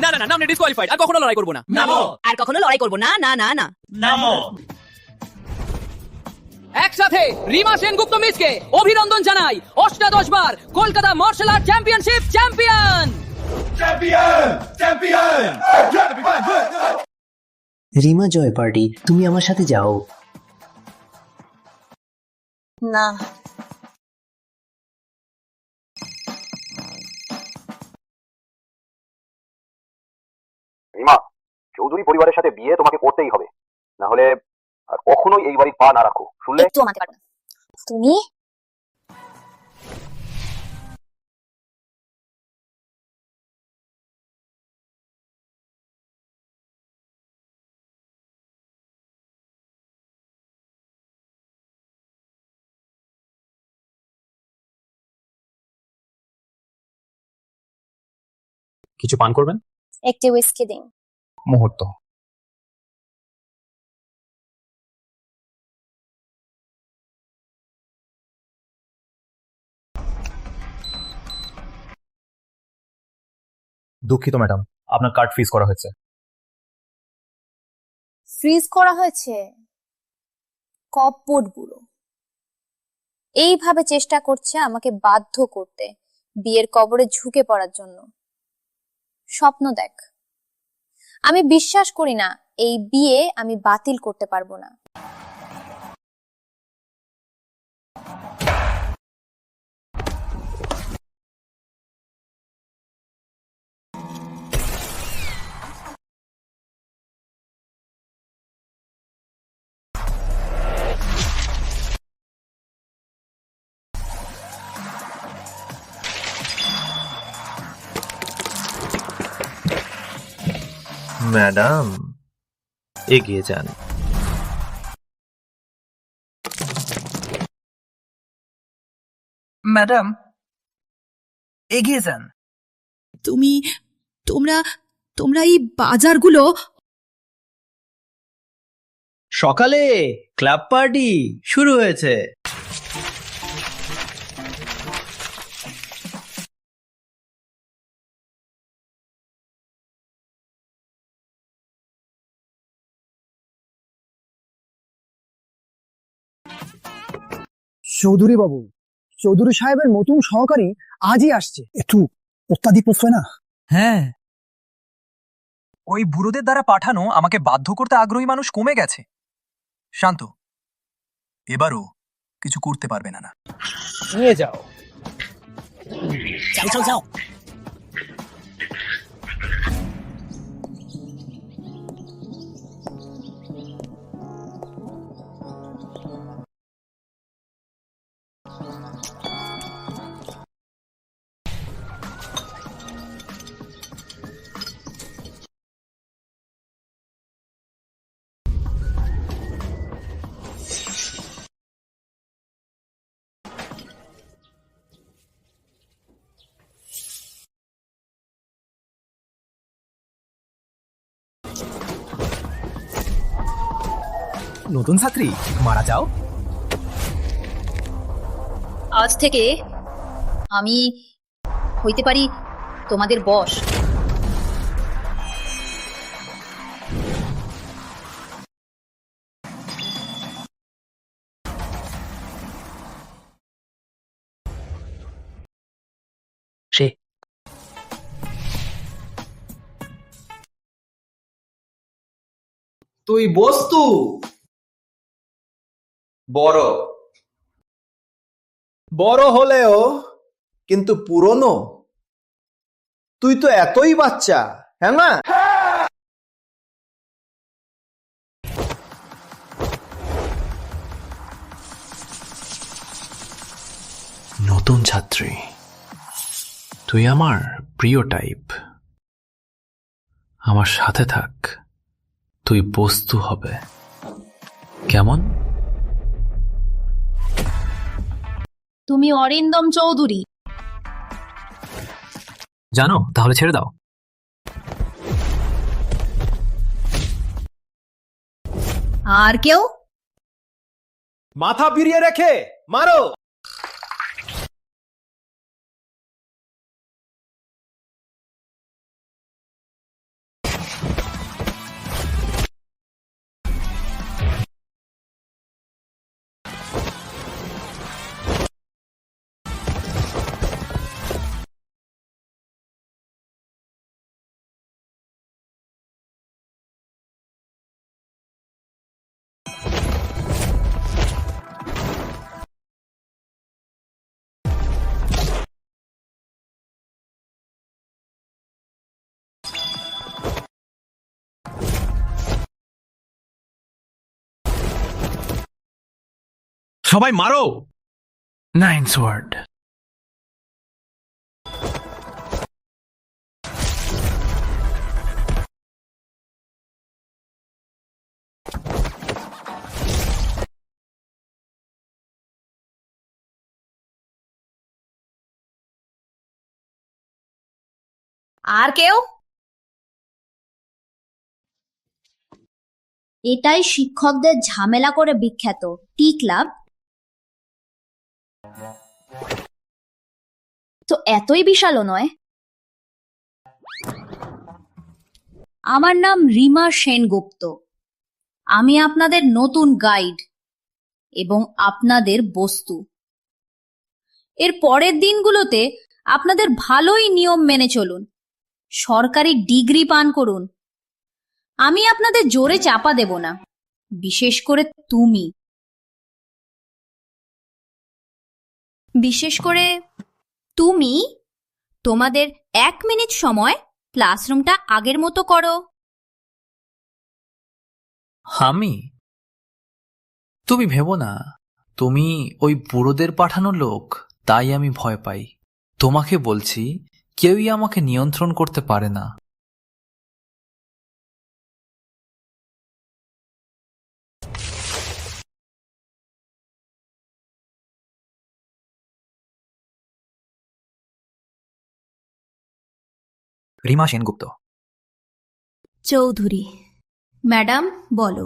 না না না, নামনি ডিসকোয়ালিফাইড। আর কখনো লড়াই করবো না। নামো। আর কখনো লড়াই করবো না, না না না। নামো। একসাথে রিমা সেনগুপ্ত মিসকে অভিনন্দন জানাই, অষ্টাদশ বার Kolkata martial art championship champion. Rima Joy party, তুমি আমার সাথে যাও। না, রিমা, চৌধুরী পরিবারের সাথে বিয়ে তোমাকে করতেই হবে, না হলে আর কখনোই এই বাড়ির পা না রাখো, শুনলে? একটু আমাকে পারবে না। তুমি কিছু পান করবেন? একটি হুইস্কি দিন। মুহূর্ত। দুঃখিত ম্যাডাম, আপনার কার্ড ফ্রিজ করা হয়েছে। ফ্রিজ করা হয়েছে? কপট বুড়ো এইভাবে চেষ্টা করছে আমাকে বাধ্য করতে বিয়ের কবরে ঝুঁকে পড়ার জন্য। স্বপ্ন দেখ, আমি বিশ্বাস করি না এই বিয়ে আমি বাতিল করতে পারবো না। ম্যাডাম, এগিয়ে যান। ম্যাডাম, এগিয়ে যান। তোমরা এই বাজারগুলো সকালে ক্লাব পার্টি শুরু হয়েছে। চৌধুরী বাবু, চৌধুরী সাহেবের নতুন সহকারী আজই আসছে। একটু অত্যাধিক প্রশ্রয় না? হ্যাঁ, ওই বুড়োদের দ্বারা পাঠানো আমাকে বাধ্য করতে আগ্রহী মানুষ কমে গেছে। শান্ত, এবারও কিছু করতে পারবে না। নিয়ে যাও। যাও যাও যাও। নতুন ছাত্রী, মারা যাও। আজ থেকে আমি হইতে পারি তোমাদের বস। সে তুই বস্তু বড় বড় হলেও কিন্তু পুরনো। তুই তো এতই বাচ্চা, হ্যাঁ না? নতুন ছাত্রী, তুই আমার প্রিয় টাইপ। আমার সাথে থাক, তুই বস্তু হবে। কেমন? তুমি অরিন্দম চৌধুরী। জানো, তাহলে ছেড়ে দাও। আর কেউ? মাথা ভিড়িয়ে রেখে মারো। সবাই মারো। Nine word. আর কেউ? এটাই শিক্ষকদের ঝামেলা করে বিখ্যাত টি ক্লাব। তো এতই বিশালও নয়। আমার নাম রিমা সেনগুপ্ত। আমি আপনাদের নতুন গাইড এবং আপনাদের বস্তু। এর পরের দিনগুলোতে আপনাদের ভালোই নিয়ম মেনে চলুন, সরকারি ডিগ্রি পান করুন। আমি আপনাদের জোরে চাপা দেব না, বিশেষ করে তুমি। বিশেষ করে তুমি তোমাদের 1 মিনিট সময় ক্লাসরুমটা আগের মতো করো। আমি? তুমি ভেবো না তুমি ওই বুড়োদের পাঠানো লোক, তাই আমি ভয় পাই। তোমাকে বলছি, কেউই আমাকে নিয়ন্ত্রণ করতে পারে না। রিমা সেনগুপ্ত। চৌধুরী। ম্যাডাম বলো।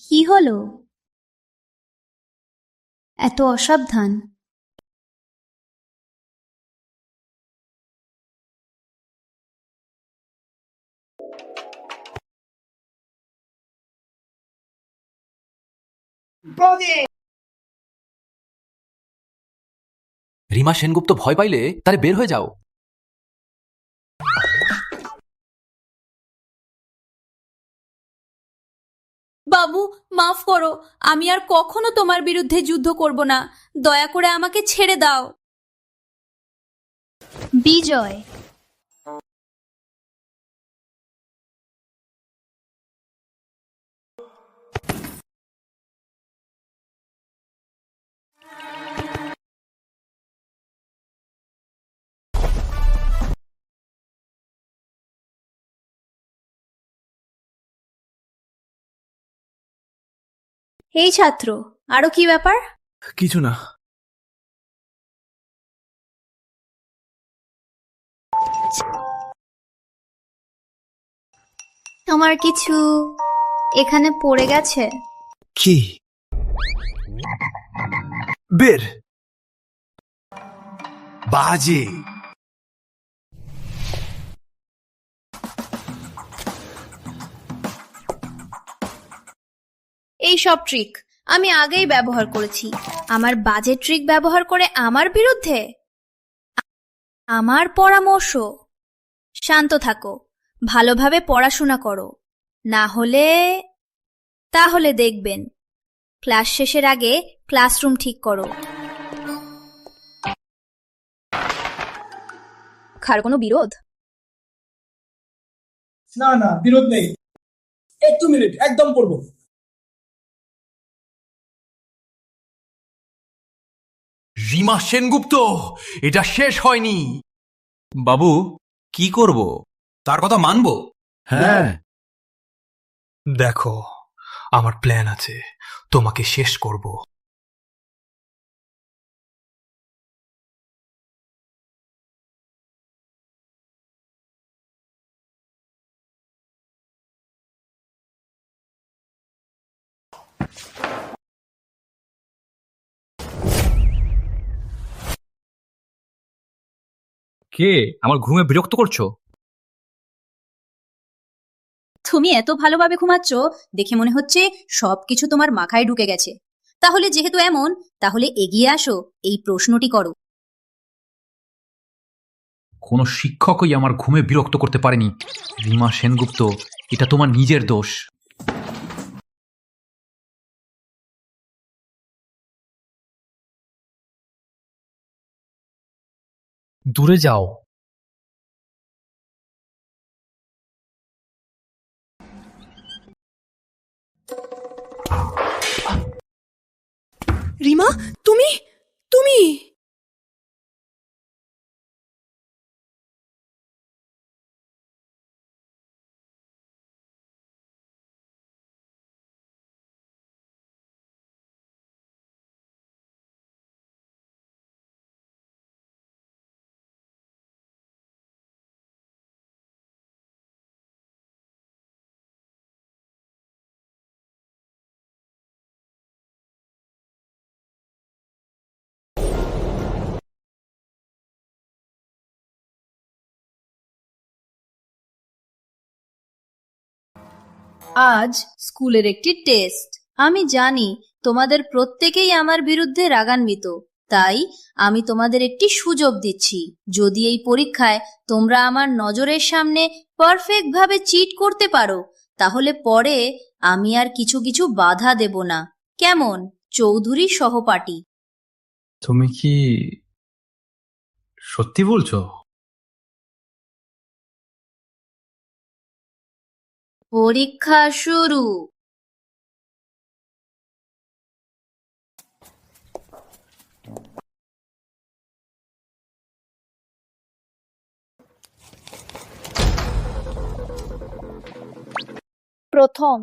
কি হলো? এত অসাবধান? রিমা সেনগুপ্ত ভয় পাইলে তারে বের হয়ে যাও। বাবু, মাফ করো, আমি আর কখনো তোমার বিরুদ্ধে যুদ্ধ করব না। দয়া করে আমাকে ছেড়ে দাও। বিজয়। এই ছাত্র, আরো কি ব্যাপার? কিছু না। তোমার কিছু এখানে পড়ে গেছে? কি? বের। বাজে। এই সব ট্রিক আমি আগেই ব্যবহার করেছি। আমার বাজে ট্রিক ব্যবহার করে আমার বিরুদ্ধে? আমার পরামর্শ, শান্ত থাকো, ভালোভাবে পড়াশোনা করো, না হলে তাহলে দেখবেন ক্লাস শেষের আগে ক্লাসরুম ঠিক করো। কার কোনো বিরোধ? না না, বিরোধ নেই। একটু মিনিট, একদম পড়বো। রিমা সেনগুপ্ত, এটা শেষ হয়নি। বাবু, কি করব? তার কথা মানবো? হ্যাঁ, দেখো, আমার প্ল্যান আছে, তোমাকে শেষ করব। কে আমার ঘুমে বিরক্ত করছো? তুমি এত ভালোভাবে ঘুমাচ্ছ দেখে মনে হচ্ছে সবকিছু তোমার মাথায় ঢুকে গেছে। তাহলে যেহেতু এমন, তাহলে এগিয়ে আসো, এই প্রশ্নটি করো। কোনো শিক্ষকই আমার ঘুমে বিরক্ত করতে পারেনি। রিমা সেনগুপ্ত, এটা তোমার নিজের দোষ। দূরে যাও। রিমা, তুমি তুমি আজ স্কুলের একটি টেস্ট। আমি জানি তোমাদের প্রত্যেকেই আমার বিরুদ্ধে রাগান্বিত, তাই আমি তোমাদের একটি সুযোগ দিচ্ছি। যদি এই পরীক্ষায় তোমরা আমার নজরের সামনে পারফেক্ট ভাবে চিট করতে পারো, তাহলে পরে আমি আর কিছু কিছু বাধা দেব না। কেমন, চৌধুরী সহপাঠী? তুমি কি সত্যি বলছো? পরীক্ষা শুরু। প্রথম,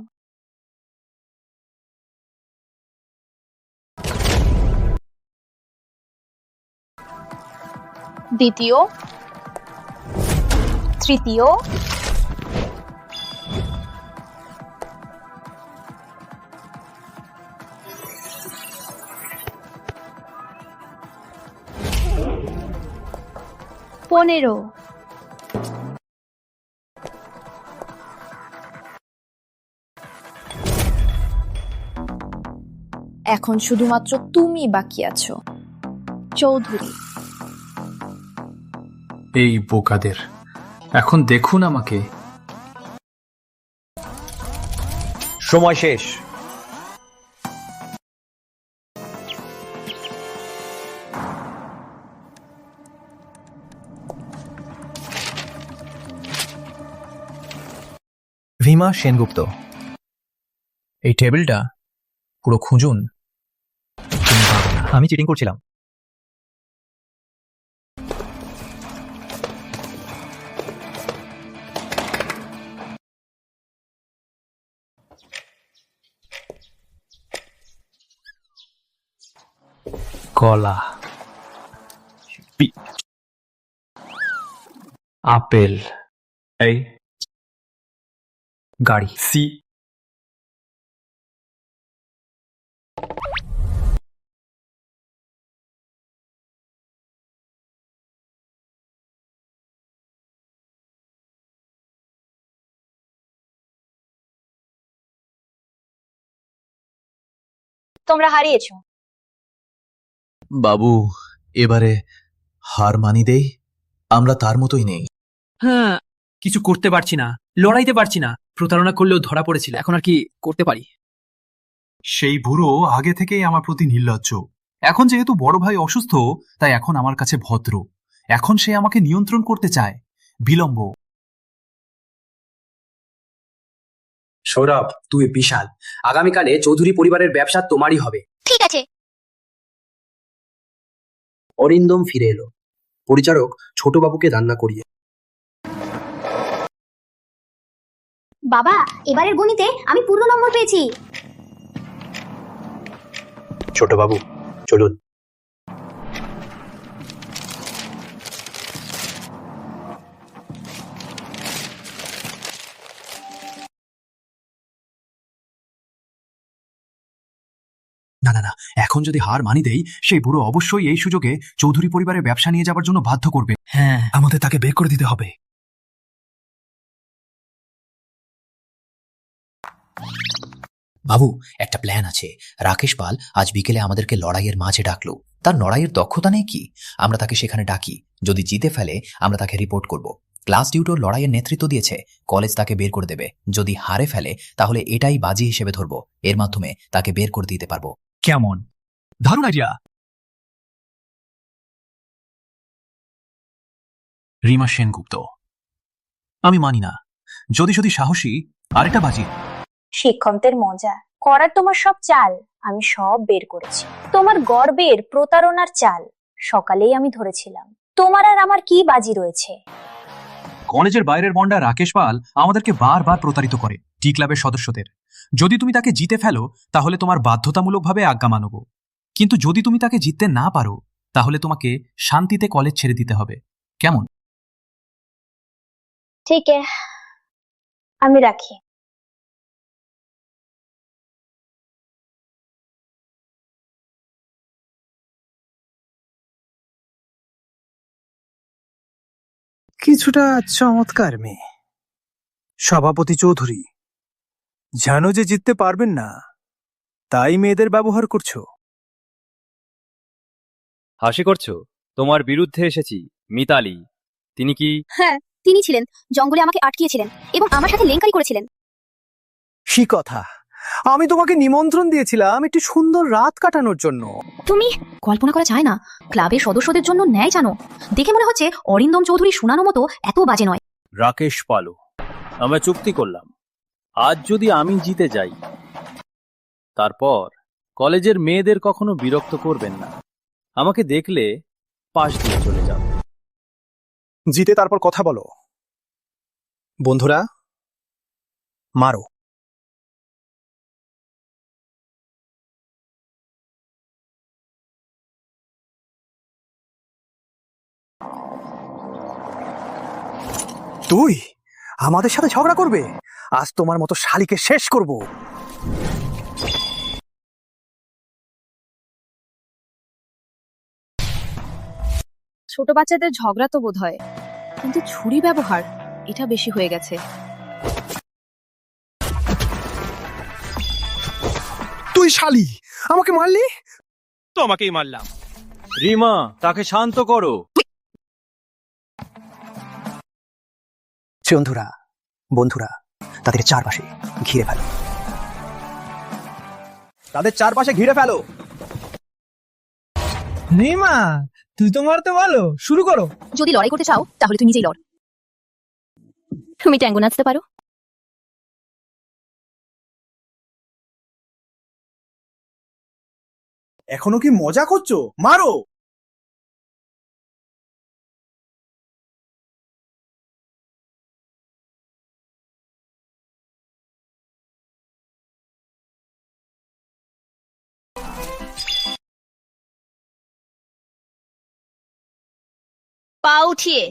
দ্বিতীয়, তৃতীয়, পনেরো। এখন শুধুমাত্র তুমি বাকি আছো, চৌধুরী। এই বোকাদের, এখন দেখুন আমাকে। সময় শেষ। রিমা সেনগুপ্ত, এই টেবিলটা পুরো খুঁজুন। তুমি পারবে না। আমি চিটিং করছিলাম। কলা, আপেল, এই গাড়ি, সি। তোমরা হারিয়েছো। বাবু, এবারে হার মানি দেই। আমরা তার মতোই নেই। হ্যাঁ, কিছু করতে পারছি না, লড়াইতে পারছি না। প্রতারণা করলেও ধরা পড়েছিল, এখন আর কি করতে পারি? সেই বুড়ো আগে থেকেই আমার প্রতি নির্লজ্জ। এখন যেহেতু বড় ভাই অসুস্থ, তাই এখন আমার কাছে ভদ্র। এখন সে আমাকে নিয়ন্ত্রণ করতে চায়। বিলম্ব। সৌরভ, তুই বিশাল। আগামীকালে চৌধুরী পরিবারের ব্যবসা তোমারই হবে। ঠিক আছে। অরিন্দম ফিরে এলো। পরিচারক ছোটবাবুকে রান্না করিয়ে। বাবা, এবারের গণিতে আমি পূর্ণ নম্বর পেয়েছি। ছোটবাবু, চলুন। না না না, এখন যদি হার মানি দেই, সেই বুড়ো অবশ্যই এই সুযোগে চৌধুরী পরিবারের ব্যবসা নিয়ে যাবার জন্য বাধ্য করবে। হ্যাঁ, আমাদের তাকে বের করে দিতে হবে। বাবু, একটা প্ল্যান আছে। রাকেশ পাল আজ বিকেলে আমাদেরকে লড়াইয়ের মাঝে ডাকলো। তার লড়াইয়ের দক্ষতা নেই কি? আমরা তাকে সেখানে ডাকি। যদি জিতে ফেলে, আমরা তাকে রিপোর্ট করব। ক্লাস ডিউটোর লড়াইয়ের নেতৃত্ব দিয়েছে, কলেজ তাকে বের করে দেবে। যদি হারে ফেলে, তাহলে এটাই বাজি হিসেবে ধরবো। এর মাধ্যমে তাকে বের করে দিতে পারবো। কেমন দারুণ আইডিয়া। রিমা সেনগুপ্ত, আমি মানি না। যদি সাহসী, আরেকটা বাজি। শিক্ষকদের মজা করার তোমার সব চাল আমি সব বের করেছি। তোমার গর্বের প্রতারণার চাল সকালেই আমি ধরেছিলাম। তোমার আর আমার কি বাজি রয়েছে? কলেজের বাইরের বন্ডা রাকেশ পাল আমাদেরকে বারবার প্রতারিত করে টি ক্লাবের সদস্যদের। যদি তুমি তাকে জিতে ফেলো তাহলে তোমার বাধ্যতামূলকভাবে আজ্ঞা মানব, কিন্তু যদি তুমি তাকে জিততে না পারো তাহলে তোমাকে শান্তিতে কলেজ ছেড়ে দিতে হবে। কেমন? ঠিক আছে, আমি রাখি। কিছুটা চমৎকার মেয়ে। সভাপতি চৌধুরী, জানো যে জিততে পারবেন না, তাই মেয়েদের ব্যবহার করছো। হাসি করছো? তোমার বিরুদ্ধে এসেছি মিতালি। তিনি কি? হ্যাঁ, তিনি ছিলেন। জঙ্গলে আমাকে আটকিয়েছিলেন এবং আমার সাথে লেনকারি করেছিলেন। কি কথা! আমি তোমাকে নিমন্ত্রণ দিয়েছিলাম একটি সুন্দর রাত কাটানোর জন্য। তুমি কল্পনা করা যায় না, ক্লাবের সদস্যদের জন্য ন্যায় জানো। দেখে মনে হচ্ছে অরিন্দম চৌধুরী শোনানো মতো এত বাজে নয়। রাকেশ পালু, আমরা চুক্তি করলাম, আজ যদি আমি জিতে যাই তারপর কলেজের মেয়েদের কখনো বিরক্ত করবেন না। আমাকে দেখলে পাশ দিয়ে চলে যাও। জিতে তারপর কথা বলো। বন্ধুরা, মারো। তুই আমাদের সাথে ঝগড়া করবে? আজ তোমার মতো শালিকে শেষ করব। ছোট বাচ্চাদের ঝগড়া তো বোধ হয়, কিন্তু ছুরি ব্যবহার এটা বেশি হয়ে গেছে। তুই শালি আমাকে মারলি? তোমাকেই মারলাম। রিমা, তাকে শান্ত করো। বন্ধুরা, তাদের চারপাশে ঘিরে ফেলো। তাদের চারপাশে ঘিরে ফেলো। রিমা, তুই তো মারতে ভালো, শুরু করো। যদি লড়াই করতে চাও তাহলে তুই নিজেই লড়। তুমি ট্যাঙ্গো নাচতে পারো। এখনো কি মজা করছো? মারো। পা উঠিয়ে।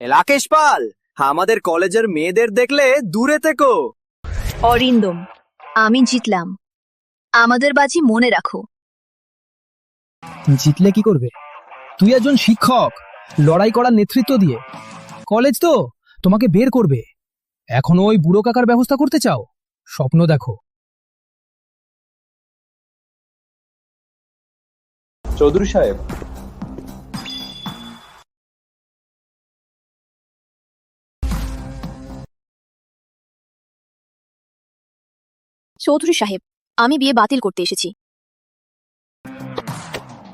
রাকেশ পাল, আমাদের কলেজের মেয়েদের দেখলে দূরে থেকো। অরিন্দম, আমি জিতলাম। আমাদের বাজি মনে রাখো। জিতলে কি করবে? তুই একজন শিক্ষক, লড়াই করার নেতৃত্ব দিয়ে। কলেজ তো তোমাকে বের করবে। এখনো ওই বুড়ো কাকার ব্যবস্থা করতে চাও? স্বপ্ন দেখো। চৌধুরী সাহেব, চৌধুরী সাহেব, আমি বিয়ে বাতিল করতে এসেছি।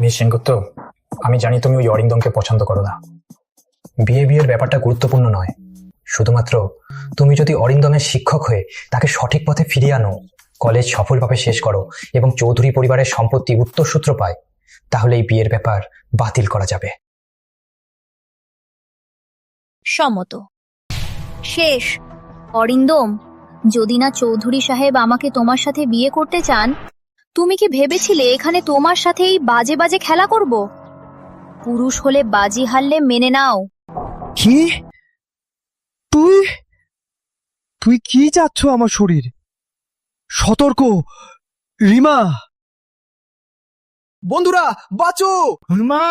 মিস সেনগুপ্ত, আমি জানি তুমি ওই অরিন্দমকে পছন্দ করো না। বিয়ের ব্যাপারটা গুরুত্বপূর্ণ নয়। শুধুমাত্র তুমি যদি অরিন্দমের শিক্ষক হয়ে তাকে সঠিক পথে ফিরিয়ে আনো, কলেজ সফলভাবে শেষ করো এবং চৌধুরী পরিবারের সম্পত্তি উত্তরসূত্র পায়, তাহলে এই বিয়ের ব্যাপার বাতিল করা যাবে। সম্মত। শেষ। অরিন্দম, যদি না চৌধুরী সাহেব আমাকে তোমার সাথে বিয়ে করতে চান, তুমি কি ভেবেছিলে এখানে তোমার সাথে এই বাজে বাজে খেলা করব? পুরুষ হলে বাজি হারলে মেনে নাও। কি? তুই তুই কি চাচ্ছ আমার শরীর? সতর্ক রিমা! বন্ধুরা বাঁচো! মা,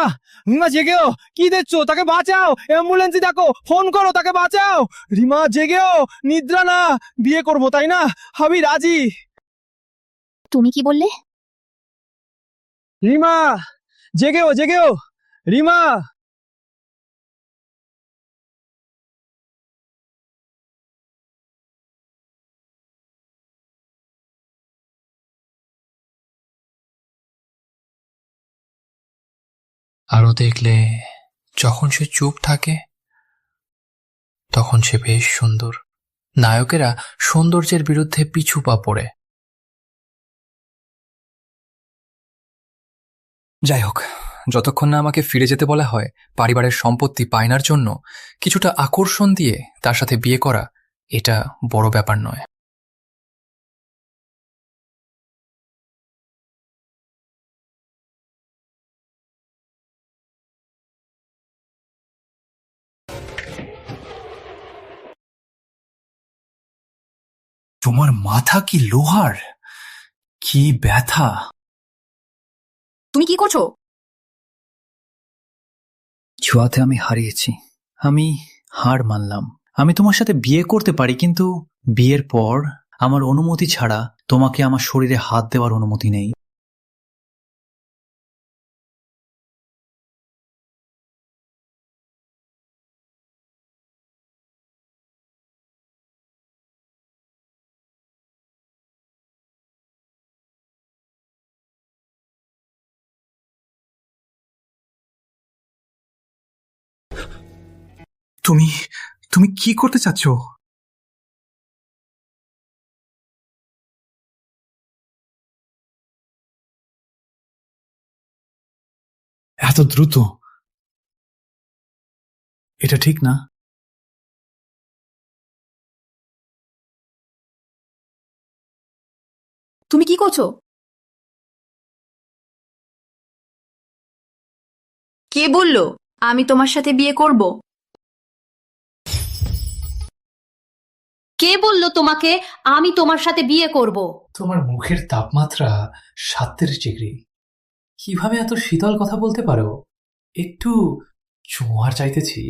মা জেগেও! কি দেখছো? তাকে বাঁচাও! অ্যাম্বুলেন্সে ডাকো, ফোন করো, তাকে বাঁচাও! রিমা জেগেও! নিদ্রা না! বিয়ে করবো, তাই না? আমি রাজি। তুমি কি বললে? রিমা জেগেও, জেগেও! রিমা! আরো দেখলে যখন সে চুপ থাকে তখন সে বেশ সুন্দর। নায়কেরা সৌন্দর্যের বিরুদ্ধে পিছু পা পড়ে। যাই হোক, যতক্ষণ না আমাকে ফিরে যেতে বলা হয় পরিবারের সম্পত্তি পায়নার জন্য কিছুটা আকর্ষণ দিয়ে তার সাথে বিয়ে করা, এটা বড় ব্যাপার নয়। তোমার মাথা কি লোহার? কি ব্যথা! তুমি কি করছো? জুয়াতে আমি হারিয়েছি, আমি হার মানলাম। আমি তোমার সাথে বিয়ে করতে পারি, কিন্তু বিয়ের পর আমার অনুমতি ছাড়া তোমাকে আমার শরীরে হাত দেওয়ার অনুমতি নেই। তুমি তুমি কি করতে চাচ্ছ? এত দ্রুত? এটা ঠিক না। তুমি কি করছো? কে বললো আমি তোমার সাথে বিয়ে করব? কে বলল তোমাকে আমি তোমার সাথে বিয়ে করব? তোমার মুখের তাপমাত্রা 37 ডিগ্রি। কিভাবে এত শীতল কথা বলতে পারো? একটু জোয়ার চাইতেছি।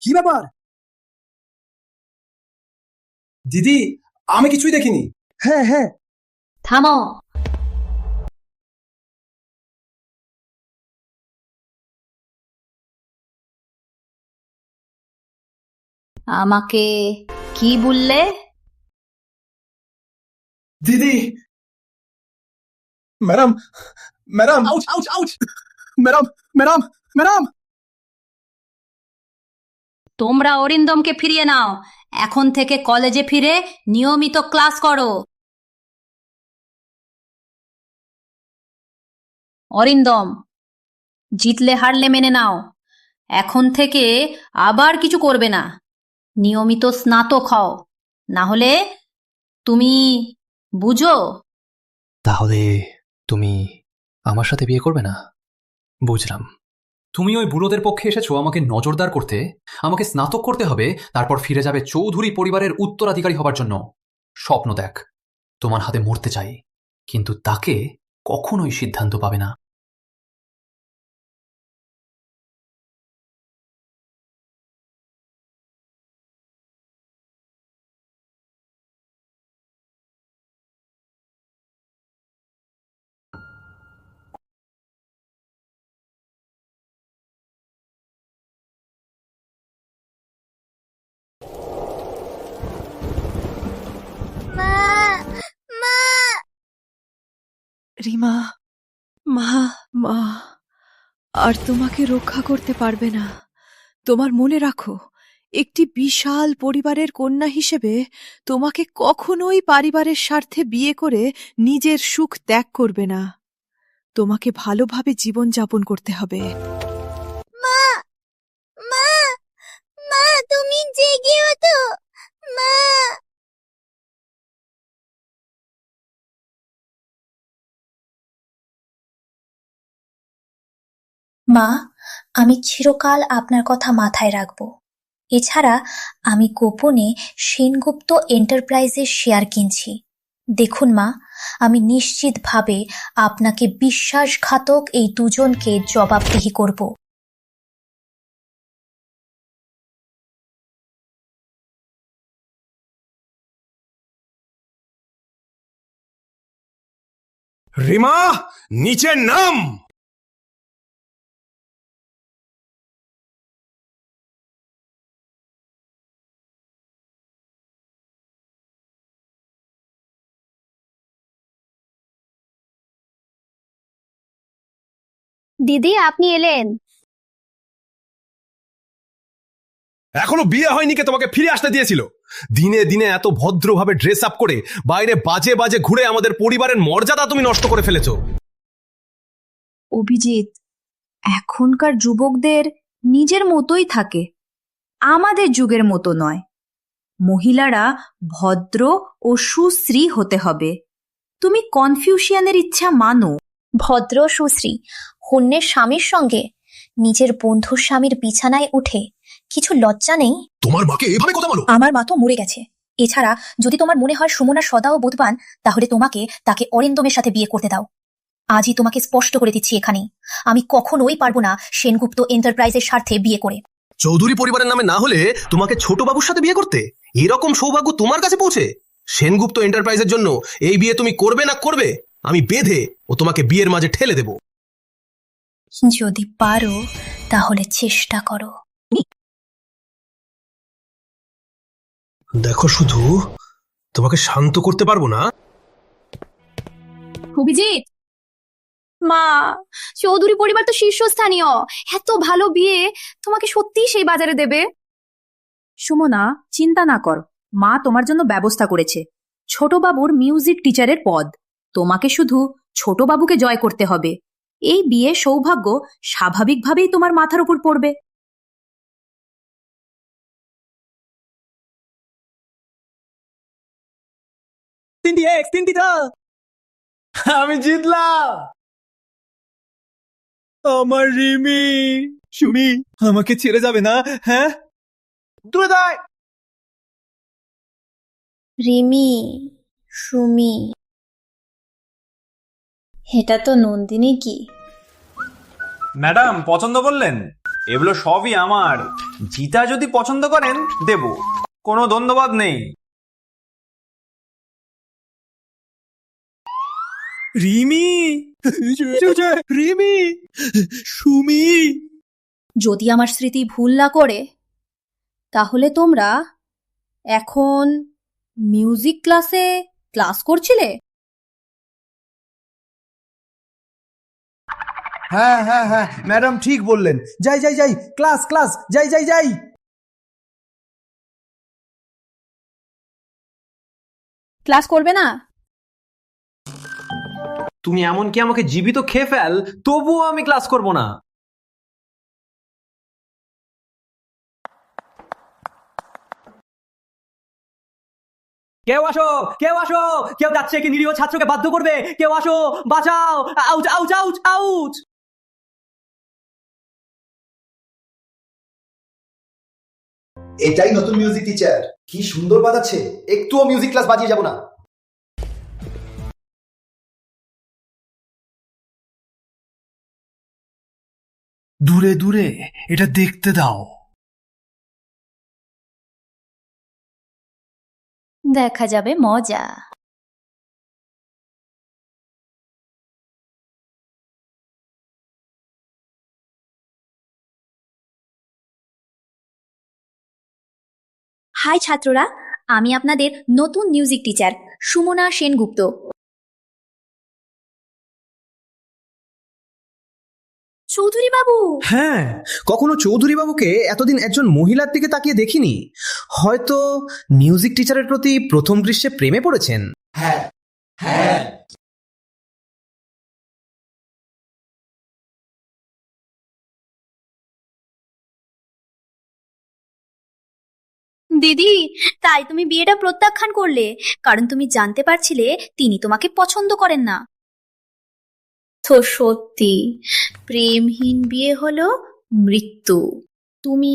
কি ব্যাপার? দিদি, আমি কিছুই দেখিনি। হ্যাঁ হ্যাঁ, থামো। আমাকে কি বললে? দিদি! Madam, madam! Ouch ouch ouch! Madam, madam, madam! তোমরা অরিন্দমকে ফিরিয়ে নাও। এখন থেকে কলেজে ফিরে নিয়মিত ক্লাস করো। অরিন্দম, জিতলে হারলে মেনে নাও। এখন থেকে আবার কিছু করবে না। নিয়মিত স্নাতক হও, না হলে তুমি বুঝো? তাহলে তুমি আমার সাথে বিয়ে করবে না? বুঝলাম। তুমি ওই বুড়োদের পক্ষে এসেছো আমাকে নজরদার করতে। আমাকে স্নাতক করতে হবে, তারপর ফিরে যাবে চৌধুরী পরিবারের উত্তরাধিকারী হবার জন্য। স্বপ্ন দেখ, তোমার হাতে মরতে চাই, কিন্তু তাকে কখনোই সিদ্ধান্ত পাবে না। রিমা, মা, মা আর তোমাকে রক্ষা করতে পারবে না। তোমার মনে রাখো, একটি বিশাল পরিবারের কন্যা হিসেবে তোমাকে কখনোই পরিবারের স্বার্থে বিয়ে করে নিজের সুখ ত্যাগ করবে না। তোমাকে ভালোভাবে জীবনযাপন করতে হবে। মা, মা, মা তুমি জেগেও তো? মা! মা, আমি চিরকাল আপনার কথা মাথায় রাখব। এছাড়া আমি গোপনে সেনগুপ্ত এন্টারপ্রাইজের শেয়ার কিনছি। দেখুন মা, আমি নিশ্চিতভাবে আপনাকে বিশ্বাসঘাতক এই দুজনকে জবাবদিহি করব। রিমা, নিচে নাম। দিদি, আপনি এলেন। এখনো বিয়ে হয়নি কে তোমাকে ফিরে আসতে দিয়েছিল? দিনে দিনে এত ভদ্রভাবে ড্রেস আপ করে বাইরে বাজে বাজে ঘুরে আমাদের পরিবারের মর্যাদা তুমি নষ্ট করে ফেলেছো। অভিজিৎ, এখনকার যুবকদের নিজের মতোই থাকে, আমাদের যুগের মতো নয়। মহিলারা ভদ্র ও সুশ্রী হতে হবে। তুমি কনফিউশিয়ানের ইচ্ছা মানো। ভদ্র সুশ্রী হন্যের স্বামীর সঙ্গে নিজের বন্ধুর স্বামীর বিছানায় উঠে কিছু লজ্জা নেই? তোমার মাকে এভাবে কথা বলো? আমার মা তো মরে গেছে। এছাড়া যদি তোমার মনে হয় সুমনা সদা ও বোধবান, তাহলে তাকে অরিন্দমের সাথে বিয়ে করতে দাও। আজই তোমাকে স্পষ্ট করে দিচ্ছি, এখানেই আমি কখনোই পারবো না সেনগুপ্ত এন্টারপ্রাইজের স্বার্থে বিয়ে করে। চৌধুরী পরিবারের নামে না হলে তোমাকে ছোট বাবুর সাথে বিয়ে করতে? এরকম সৌভাগ্য তোমার কাছে পৌঁছে? সেনগুপ্ত এন্টারপ্রাইজের জন্য এই বিয়ে তুমি করবে না করবে, আমি বেঁধে ও তোমাকে বিয়ের মাঝে ঠেলে দেব। যদি পারো তাহলে চেষ্টা করো। দেখো, শুধু তোমাকে শান্ত করতে পারবো না। অভিজিৎ, মা, চৌধুরী পরিবার তো শীর্ষস্থানীয়, এত ভালো বিয়ে তোমাকে সত্যিই সেই বাজারে দেবে? সুমনা, চিন্তা না কর, মা তোমার জন্য ব্যবস্থা করেছে। ছোটবাবুর মিউজিক টিচারের পদ। তোমাকে শুধু ছোটবাবুকে জয় করতে হবে। এই বিয়ে সৌভাগ্য স্বাভাবিকভাবেই তোমার মাথার উপর পড়বে। আমি জিতলাম। আমার রিমি, সুমি আমাকে ছেড়ে যাবে না? হ্যাঁ, দূরে দায়। রিমি, সুমি, এটা তো নন্দিনী কি? ম্যাডাম পছন্দ করলেন? এগুলো সবই আমার। জিতা যদি পছন্দ করেন দেব, কোনো ধন্যবাদ নেই। রিমি, রিমি, সুমি। যদি আমার স্মৃতি ভুল না করে, তাহলে তোমরা এখন মিউজিক ক্লাসে ক্লাস করছিলে? হ্যাঁ হ্যাঁ হ্যাঁ, ম্যাডাম ঠিক বললেন। যাই যাই যাই, ক্লাস ক্লাস, যাই যাই যাই। ক্লাস করবে না? তুমি এমনকি আমাকে জীবিত খেয়ে ফেল, তবুও আমি ক্লাস করব না। কেউ আসো, কেউ আসো, কেউ যাচ্ছে কি নিরীহ ছাত্রকে বাধ্য করবে? কেউ আসো, বাঁচাও! Ouch ouch ouch ouch! এটাই নতুন মিউজিক টিচার, কি সুন্দর বাজাচ্ছে। একটুও মিউজিক ক্লাস বাজিয়ে যাব না। দূরে দূরে এটা দেখতে দাও। দেখা যাবে মজা। হাই ছাত্ররা, আমি আপনাদের নতুন মিউজিক টিচার সুমনা সেনগুপ্ত। চৌধুরী বাবু। হ্যাঁ, কখনো চৌধুরী বাবুকে এতদিন একজন মহিলার দিকে তাকিয়ে দেখিনি। হয়তো মিউজিক টিচারের প্রতি প্রথম দৃশ্যে প্রেমে পড়েছেন। হ্যাঁ হ্যাঁ। দিদি, তাই তুমি বিয়েটা প্রত্যাখ্যান করলে, কারণ তুমি জানতে পারছিলে তিনি তোমাকে পছন্দ করেন না। তো সত্যি প্রেমহীন বিয়ে হলো মৃত্যু। তুমি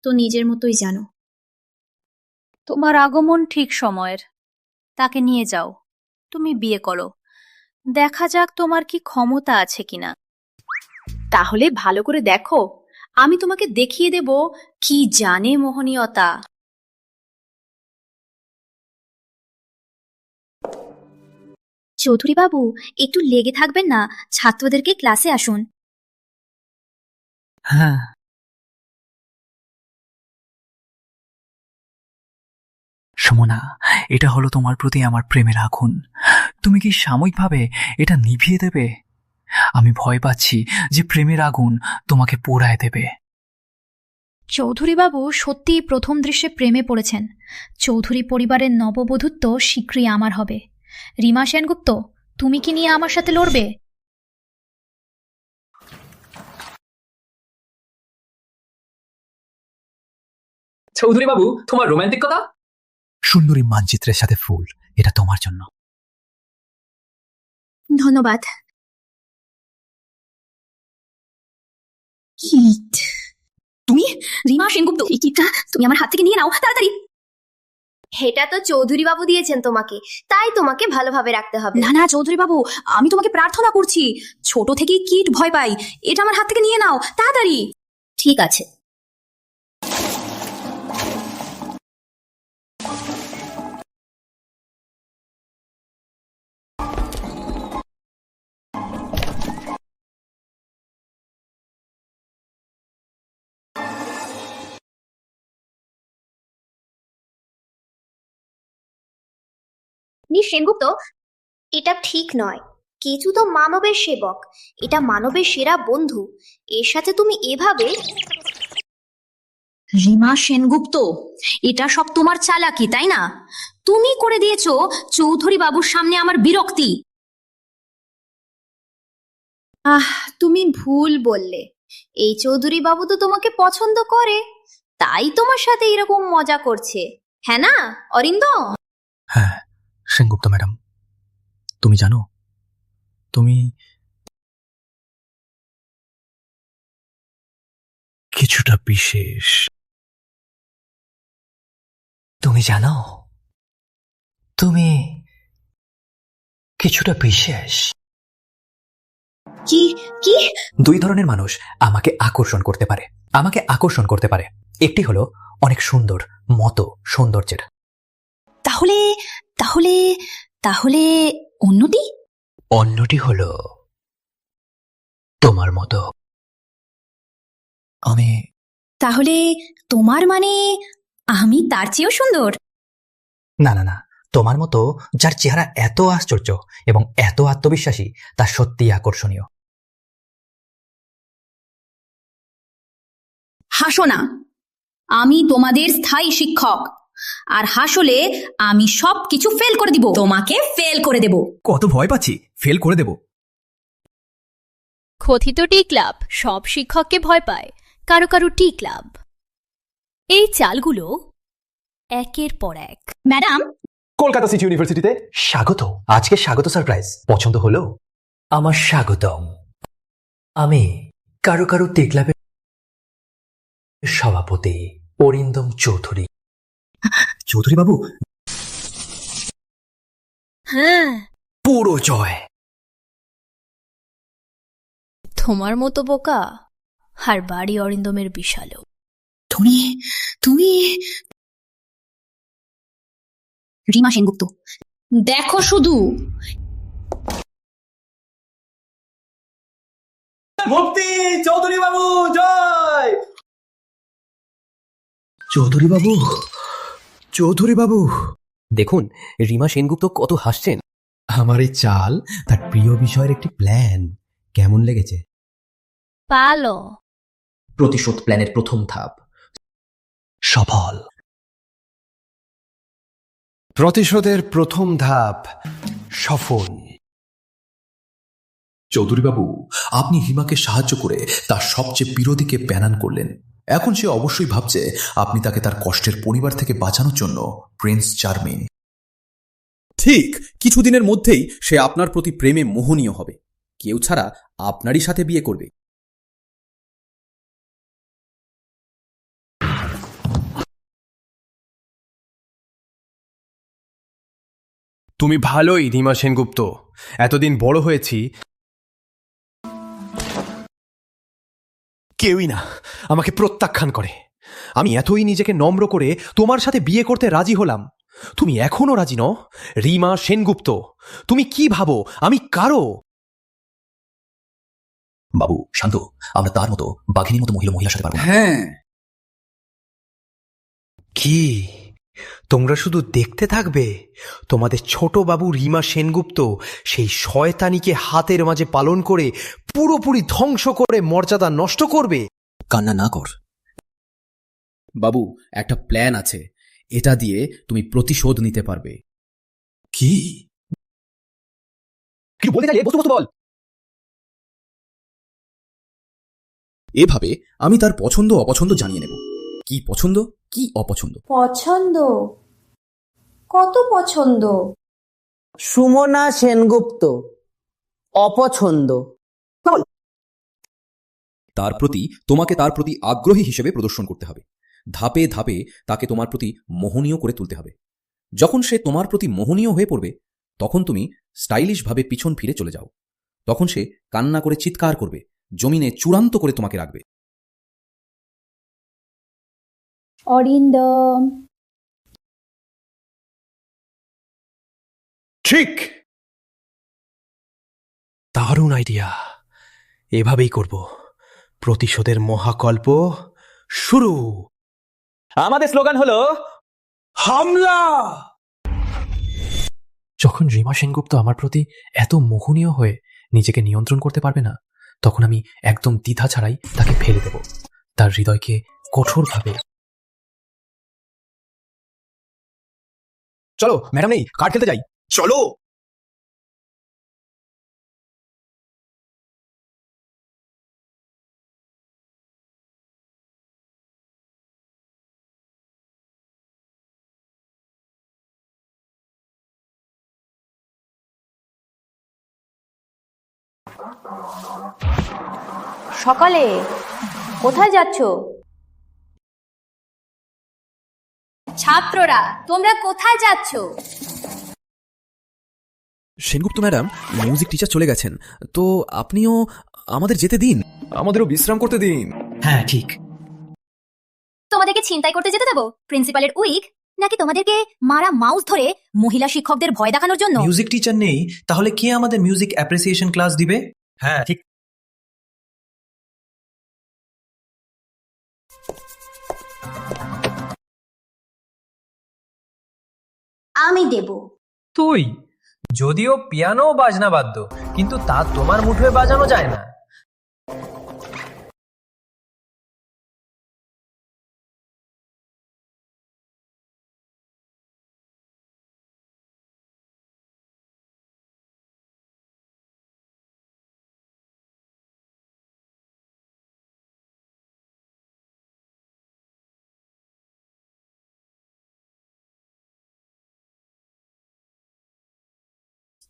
তো নিজের মতোই জানো। তোমার আগমন ঠিক সময়ের। তাকে নিয়ে যাও, তুমি বিয়ে করো। দেখা যাক তোমার কি ক্ষমতা আছে কিনা। তাহলে ভালো করে দেখো, আমি তোমাকে দেখিয়ে দেব কি জানে মোহনীয়তা। চৌধুরী বাবু, একটু লেগে থাকবেন না, ছাত্রদেরকে ক্লাসে আসুন। হ্যাঁ, সুমনা, এটা হলো তোমার প্রতি আমার প্রেমের আগুন। তুমি কি সাময়িকভাবে এটা নিভিয়ে দেবে? আমি ভয় পাচ্ছি যে প্রেমের আগুন তোমাকে পোড়ায় দেবে। চৌধুরী বাবু সত্যিই প্রথম দৃশ্যে প্রেমে পড়েছেন। চৌধুরী পরিবারের নববধূত্ব শীঘ্রই আমার হবে। রিমা সেনগুপ্ত, তুমি কি নিয়ে আমার সাথে লড়বে? চৌধুরী বাবু, তোমার রোমান্টিক কথা। সুন্দরী মানচিত্রের সাথে ফুল, এটা তোমার জন্য। ধন্যবাদ। কিট, তুমি রিমা সেনগুপ্ত, এই কিটটা তুমি আমার হাত থেকে নিয়ে নাও তাড়াতাড়ি। এটা তো চৌধুরী বাবু দিয়েছেন তোমাকে, তাই তোমাকে ভালোভাবে রাখতে হবে। না না চৌধুরী বাবু, আমি তোমাকে প্রার্থনা করছি, ছোট থেকেই কিট ভয় পাই, এটা আমার হাত থেকে নিয়ে নাও তাড়াতাড়ি। ঠিক আছে। মিস সেনগুপ্ত, এটা ঠিক নয়। কিছু তো মানবের সেবক, এটা মানবের সেরা বন্ধু। এর সাথে তুমি এভাবে। রিমা সেনগুপ্ত, এটা সব তোমার চালাকি, তাই না? তুমি করে দিয়েছো চৌধুরী বাবুর সামনে আমার বিরক্তি। তুমি ভুল বললে। এই চৌধুরী বাবু তো তোমাকে পছন্দ করে, তাই তোমার সাথে এরকম মজা করছে, হ্যাঁ না অরিন্দম? হ্যাঁ সেনগুপ্ত ম্যাডাম, তুমি জানো, তুমি কিছুটা বিশেষ। তুমি জানো, তুমি কিছুটা বিশেষ। কি কি? দুই ধরনের মানুষ আমাকে আকর্ষণ করতে পারে। একটি হলো অনেক সুন্দর, মতো সৌন্দর্যের। তাহলে তাহলে তাহলে অন্যটি হলো তোমার মতো। আমি তাহলে তোমার মানে আমি তার চেয়েও সুন্দর? না না না, তোমার মতো যার চেহারা এত আশ্চর্য এবং এত আত্মবিশ্বাসী, তা সত্যিই আকর্ষণীয়। হাসো না, আমি তোমাদের স্থায়ী শিক্ষক, আর হাসলে আমি সবকিছু ফেল করে দিব, তোমাকে ফেল করে দেব। কত ভয় পাচ্ছি, ফেল করে দেব। কথিত টি ক্লাব সব শিক্ষককে ভয় পায়, কারো কারো টি ক্লাব। এই চালগুলো একের পর এক। ম্যাডাম, কলকাতা সিটি ইউনিভার্সিটিতে স্বাগত। আজকে স্বাগত সারপ্রাইজ পছন্দ হলো? আমার স্বাগতম। আমি কারো কারো টি ক্লাবের সভাপতি অরিন্দম চৌধুরী। চৌধুরী বাবু, হ্যাঁ, পুরো জয়। তোমার মতো বোকা আর বাড়ি অরিন্দমের বিশালও। তুমি তুমি রিমা সেনগুপ্ত, দেখো শুধু। মুক্তি, চৌধুরী বাবু জয়। চৌধুরী বাবু, দেখুন রিমা সেনগুপ্ত কত হাসছেন। আমার এই চাল তার প্রিয় বিষয়ের একটি প্ল্যান। কেমন লেগেছে? পালো। প্রতিশোধ প্ল্যানের প্রথম ধাপ সফল। প্রতিশোধের প্রথম ধাপ সফল। চৌধুরীবাবু, আপনি হিমাকে সাহায্য করে তার সবচেয়ে বিরোধীকে প্যানান করলেন। এখন সে অবশ্যই ভাবছে আপনি তাকে তার কষ্টের পরিবার থেকে বাঁচানোর জন্য প্রিন্স চার্মিং। ঠিক কিছুদিনের মধ্যেই সে আপনার প্রতি প্রেমে মোহনীয় হবে, কেউ ছাড়া আপনারই সাথে বিয়ে করবে। তুমি ভালোই রিমা সেনগুপ্ত। এতদিন বড় হয়েছি, কেউই না আমাকে প্রত্যাখ্যান করে। আমি এতই নিজেকে নম্র করে তোমার সাথে বিয়ে করতে রাজি হলাম, তুমি এখনো রাজি নও? রিমা সেনগুপ্ত, তুমি কি ভাবো আমি কারো? বাবু শান্ত, আমরা তার মতো বাঘিনীর মতো মহিলার সাথে পারবো না। হ্যাঁ, কি তোমরা শুধু দেখতে থাকবে? তোমাদের ছোট বাবু রিমা সেনগুপ্ত সেই শয়তানিকে হাতের মাঝে পালন করে পুরোপুরি ধ্বংস করে মর্যাদা নষ্ট করবে? কান্না না কর বাবু, একটা প্ল্যান আছে, এটা দিয়ে তুমি প্রতিশোধ নিতে পারবে। কি বলতে চাইলে বস্তু বল। এভাবে আমি তার পছন্দ অপছন্দ জানিয়ে নেব। কি পছন্দ কি অপছন্দ। পছন্দ? কত পছন্দ? সুমনা সেনগুপ্ত অপছন্দ। তার প্রতি তোমাকে তার প্রতি আগ্রহী হিসেবে প্রদর্শন করতে হবে। ধাপে ধাপে তাকে তোমার প্রতি মোহনীয় করে তুলতে হবে। যখন সে তোমার প্রতি মোহনীয় হয়ে পড়বে, তখন তুমি স্টাইলিশভাবে পিছন ফিরে চলে যাও। তখন সে কান্না করে চিৎকার করবে, জমিনে চূড়ান্ত করে তোমাকে রাখবে। অরিন্দম। ঠিক, দারুণ আইডিয়া। এভাবেই করব। প্রতিশোধের মহাকল্প শুরু। আমাদের স্লোগান হলো হামলা। যখন রিমা সেনগুপ্ত আমার প্রতি এত মোহনীয় হয়ে নিজেকে নিয়ন্ত্রণ করতে পারবে না, তখন আমি একদম দ্বিধা ছাড়াই তাকে ফেলে দেব, তার হৃদয়কে কঠোরভাবে। চলো ম্যাডাম, নেই কার্ড খেলতে যাই। চলো। সকালে কোথায় যাচ্ছ? ছাত্ররা, তোমরা কোথায় যাচ্ছ? সেনগুপ্ত ম্যাডাম, মিউজিক টিচার চলে গেছেন, তো আপনিও আমাদের যেতে দিন, আমাদেরও বিশ্রাম করতে দিন। হ্যাঁ ঠিক। তোমাদেরকে ছিনতাই করতে যেতে দেবো? প্রিন্সিপালের উইক, নাকি তোমাদেরকে মারা মাউস ধরে মহিলা শিক্ষকদের ভয় দেখানোর জন্য? মিউজিক টিচার নেই, তাহলে কে আমাদের মিউজিক অ্যাপ্রিসিয়েশন ক্লাস দিবে? হ্যাঁ ঠিক। আমি দেব। তুই? যদিও পিয়ানো বাজনা বাদ্য, কিন্তু তা তোমার মুঠোয় বাজানো যায় না।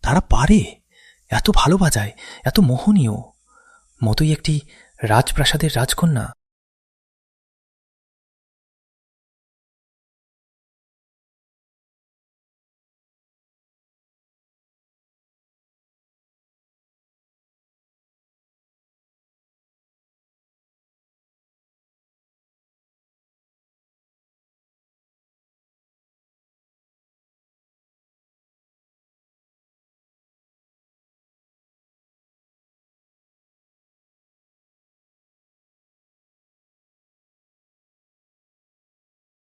তারা পারে, এত ভালো বাজায়, এত মোহনীয়, মতোই একটি রাজপ্রাসাদের রাজকন্যা।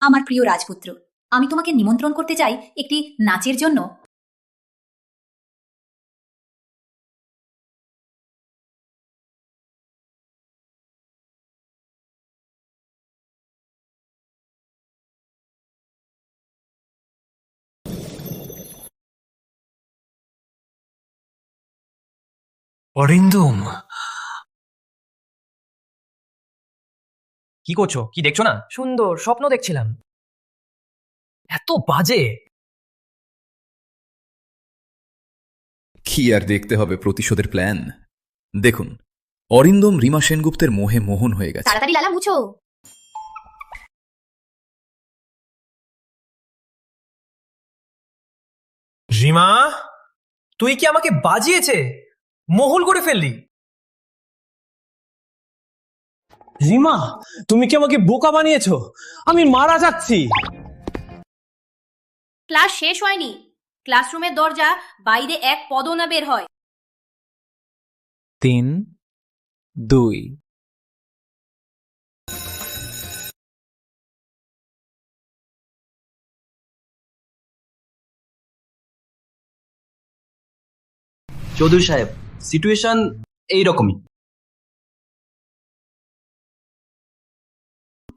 আমার প্রিয় রাজপুত্র, আমি তোমাকে নিমন্ত্রণ করতে চাই একটি নাচের জন্য। অরিন্দম, কি করছো? কি দেখছো না? সুন্দর স্বপ্ন দেখছিলাম। এত বাজে। কি আর দেখতে হবে প্রতিশোধের প্ল্যান। দেখুন, অরিন্দম রিমা সেনগুপ্তের মোহে মোহন হয়ে গেছে। তাড়াতাড়ি লালা মুছো। রিমা, তুই কি আমাকে বাজিয়েছে মহল করে ফেললি? রিমা, তুমি কি আমাকে বোকা বানিয়েছো? আমি মারা যাচ্ছি। ক্লাস শেষ হয়নি, ক্লাসরুমের দরজা বাইরে এক পদও না বের হয়। 3, 2। চৌধুরী সাহেব, সিচুয়েশন এইরকমই।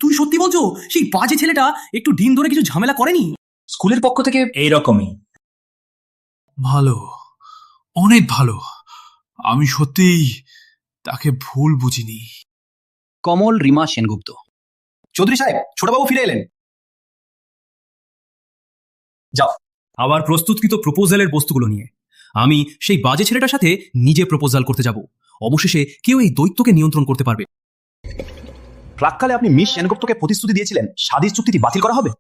তুই সত্যি বলছো সেই বাজে ছেলেটা একটু দিন ধরে কিছু ঝামেলা করেনি? স্কুলের পক্ষ থেকে এইরকমই। ভালো, অনেক ভালো। আমি সত্যিই তাকে ভুল বুঝিনি। কমল রিমা সেনগুপ্ত। চৌধুরী সাহেব, ছোটবাবু ফিরে এলেন। যাও। আবার প্রস্তুতকৃত প্রপোজালের বস্তুগুলো নিয়ে আমি সেই বাজে ছেলেটার সাথে নিজে প্রপোজাল করতে যাব। অবশেষে কেউ এই দৈত্যকে নিয়ন্ত্রণ করতে পারবে। প্রাককালে আপনি মিস সেনগুপ্তকে প্রতিশ্রুতি দিয়েছিলেন শাদীর চুক্তিটি বাতিল করা হবে।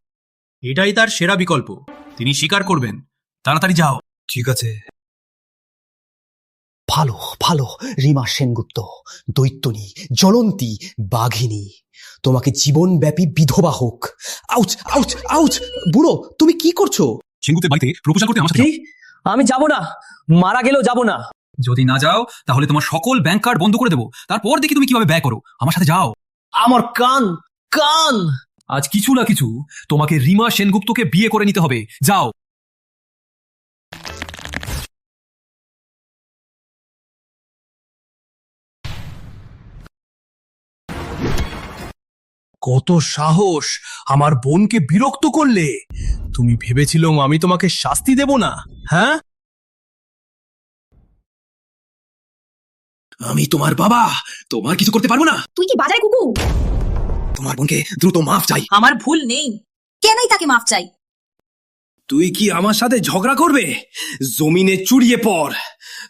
এটাই তার সেরা বিকল্প। তিনি স্বীকার করবেন। তাড়াতাড়ি যাও। ঠিক আছে। ভালো ভালো রিমা সেনগুপ্ত, দৈত্যনী, জ্বলন্তী, বাঘিনী, তোমাকে জীবনব্যাপী বিধবা হোক। Ouch ouch ouch! বুড়ো, তুমি কি করছো? সেনগুপ্তের বাড়িতে প্রপোজাল করতে আমার সাথে কি? আমি যাব না, মারা গেলেও যাব না। যদি না যাও তাহলে তোমার সকল ব্যাংক কার্ড বন্ধ করে দেবো। তারপর দেখি তুমি কিভাবে ব্যয় করো। আমার সাথে যাও। আমার কান কান! আজ কিছু না কিছু তোমাকে রিমা সেনগুপ্তকে বিয়ে করে নিতে হবে। যাও। কত সাহস আমার বোনকে বিরক্ত করলে! তুমি ভেবেছিলাম আমি তোমাকে শাস্তি দেব না? হ্যাঁ, আমি তোমার বাবা, তোমার কিছু করতে পারবো না। তুই কি বাজারে কুকু? তোমার বোনকে দ্রুত মাফ চাই। আমার ভুল নেই, কেনই তাকে মাফ চাই? তুই কি আমার সাথে ঝগড়া করবে? জমিনে চুরিয়ে পড়।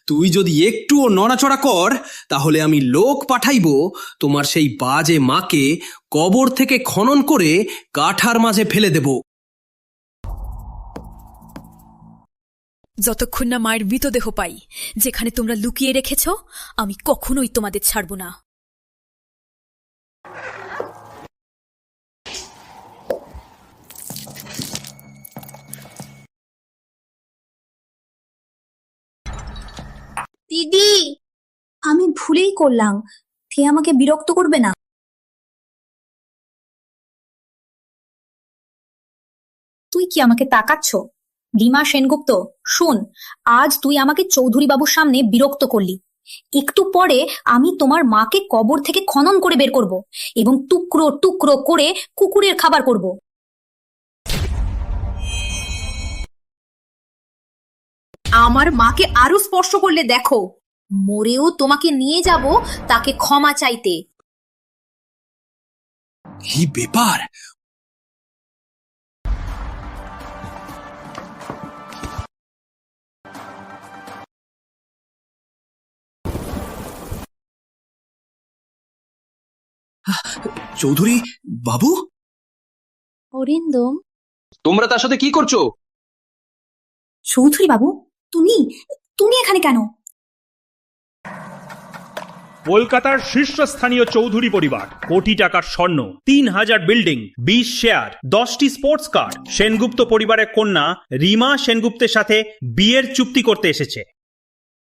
তুই যদি একটুও নড়াচড়া কর তাহলে আমি লোক পাঠাইবো তোমার সেই বাজে মাকে কবর থেকে খনন করে কাঠার মাঝে ফেলে দেব। যতক্ষণ না মায়ের মৃতদেহ পাই, যেখানে তোমরা লুকিয়ে রেখেছ, আমি কখনোই তোমাদের ছাড়ব না। দিদি, আমি ভুলেই করলাম, কে আমাকে বিরক্ত করবে না। তুই কি আমাকে তাকাচ্ছ? রিমা সেনগুপ্ত, শুন, আজ তুই আমাকে চৌধুরী বাবুর সামনে বিরক্ত করলি। একটু পরে আমি তোমার মাকে কবর থেকে খনন করে বের করব এবং টুকরো টুকরো করে কুকুরের খাবার করব। আমার মাকে আরো স্পর্শ করলে দেখো, মরেও তোমাকে নিয়ে যাব তাকে ক্ষমা চাইতে। কি ব্যাপার? চৌধুরী বাবু? অরিন্দম, তোমরা তার সাথে কি করছো? চৌধুরী বাবু, তুমি তুমি এখানে কেন? কলকাতার শীর্ষস্থানীয় চৌধুরী পরিবার কোটি টাকার স্বর্ণ, 3000 বিল্ডিং, 20 শেয়ার, 10টি স্পোর্টস কার সেনগুপ্ত পরিবারের কন্যা রিমা সেনগুপ্তের সাথে বিয়ের চুক্তি করতে এসেছে।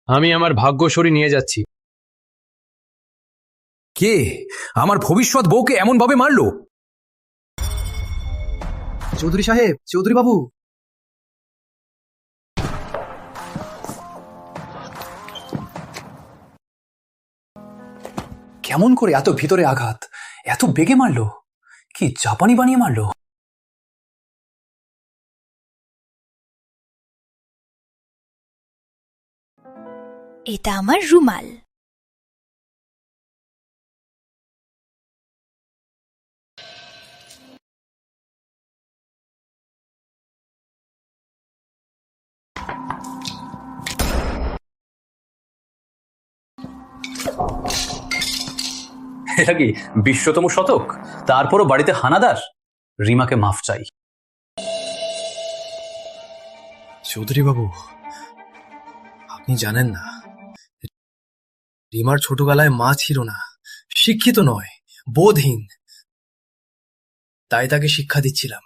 আমি আমার ভাগ্যশ্বরী নিয়ে যাচ্ছি। কে আমার ভবিষ্যৎ বউকে এমন ভাবে মারলো? চৌধুরী সাহেব, চৌধুরী বাবু। কেমন করে এত ভিতরে আঘাত, এত বেগে মারলো? কি জাপানি বানিয়ে মারলো? এটা আমার রুমাল। এটা কি 20তম শতক? তারপরও বাড়িতে হানাদার? রিমাকে মাফ চাই। চৌধুরী বাবু, আপনি জানেন না, রিমার ছোটবেলায় মা ছিল না, শিক্ষিত নয়, বোধহীন, তাই তাকে শিক্ষা দিচ্ছিলাম।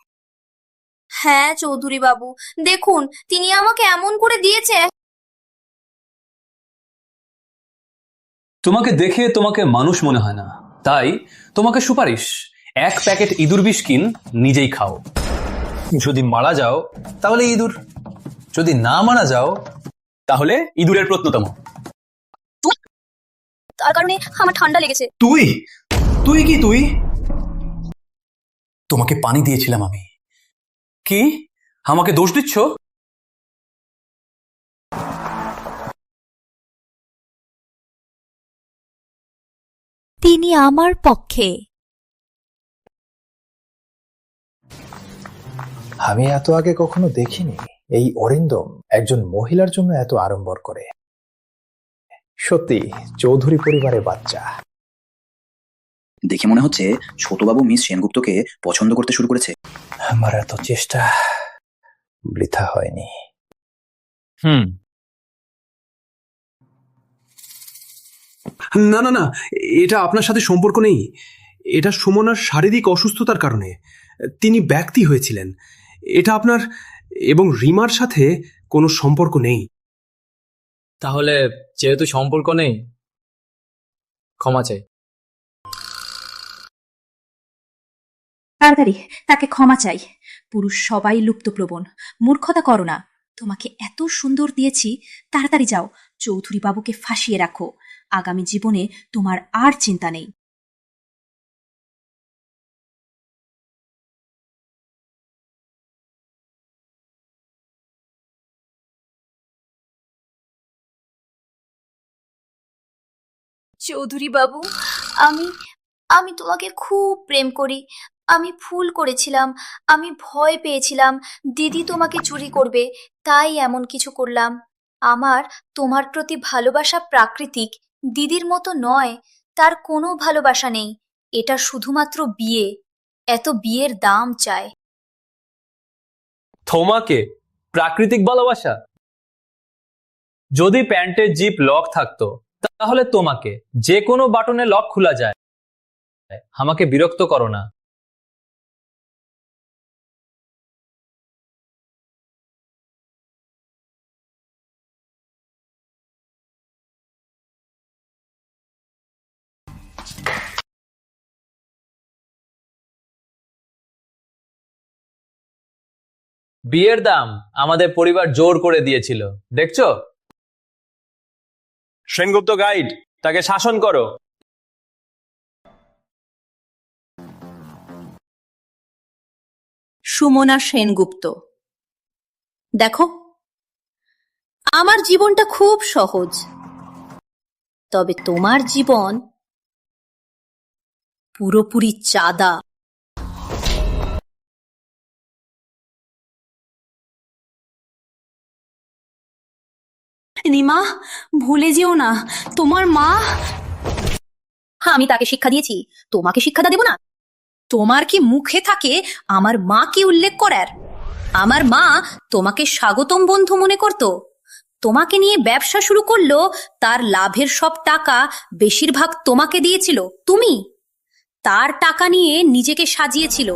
হ্যাঁ চৌধুরী বাবু, দেখুন তিনি আমাকে এমন করে দিয়েছে। তোমাকে দেখে তোমাকে মানুষ মনে হয় না, তাই তোমাকে সুপারিশ, 1 প্যাকেট ইঁদুর বিষ কিন, নিজেই খাও। যদি মারা যাও তাহলে ইঁদুর, যদি না মারা যাও তাহলে ইঁদুরের প্রত্নতম। তার কারণে আমার ঠান্ডা লেগেছে। তুই তুই কি তুই? তোমাকে পানি দিয়েছিলাম আমি। কি আমাকে দোষ দিচ্ছ? তিনি আমার পক্ষে। আমি এত আগে কখনো দেখিনি এই অরিন্দম একজন মহিলার জন্য এত আড়ম্বর করে। সত্যি চৌধুরী পরিবারের বাচ্চা। দেখে মনে হচ্ছে ছোটবাবু মিস সেনগুপ্তকে পছন্দ করতে শুরু করেছে। আমার এত চেষ্টা বৃথা হয়নি। না না না, এটা আপনার সাথে সম্পর্ক নেই। এটা সুমনার শারীরিক অসুস্থতার কারণে তিনি ব্যক্তি হয়েছিলেন। এটা আপনার এবং রিমার সাথে কোনো সম্পর্ক নেই। তাহলে যেহেতু সম্পর্ক নেই, ক্ষমা চাই। তাড়াতাড়ি তাকে ক্ষমা চাই। পুরুষ সবাই লুপ্তপ্রবণ, মূর্খতা করো না। তোমাকে এত সুন্দর দিয়েছি, তাড়াতাড়ি যাও, চৌধুরী বাবুকে ফাঁসিয়ে রাখো। আগামী জীবনে তোমার আর চিন্তা নেই। চৌধুরী বাবু, আমি আমি তোমাকে খুব প্রেম করি। আমি ভুল করেছিলাম, আমি ভয় পেয়েছিলাম দিদি তোমাকে চুরি করবে, তাই এমন কিছু করলাম। আমার তোমার প্রতি ভালোবাসা প্রাকৃতিক, দিদির মতো নয়। তার কোনো ভালোবাসা নেই, এটা শুধুমাত্র বিয়ে। এত বিয়ের দাম চায়। তোমাকে প্রাকৃতিক ভালোবাসা? যদি প্যান্টের জিপ লক থাকতো তাহলে তোমাকে যে কোনো বাটনে লক খোলা যায়। আমাকে বিরক্ত করো না। বিয়ের দাম আমাদের পরিবার জোর করে দিয়েছিল, দেখছো? সেনগুপ্ত গাইড, তাকে শাসন করো। সুমনা সেনগুপ্ত। দেখো, আমার জীবনটা খুব সহজ, তবে তোমার জীবন পুরোপুরি চাঁদা। রিমা, ভুলে যেও না তোমার মা। আমি তাকে শিক্ষা দিয়েছি, তোমাকে শিক্ষাটা দেব না? তোমার কি মুখে থাকে আমার মাকে উল্লেখ করার? আমার মা তোমাকে স্বাগতম বন্ধু মনে করত। তোমাকে নিয়ে ব্যবসা শুরু করলো, তার লাভের সব টাকা বেশিরভাগ তোমাকে দিয়েছিল তুমি। তার টাকা নিয়ে নিজেকে সাজিয়েছিল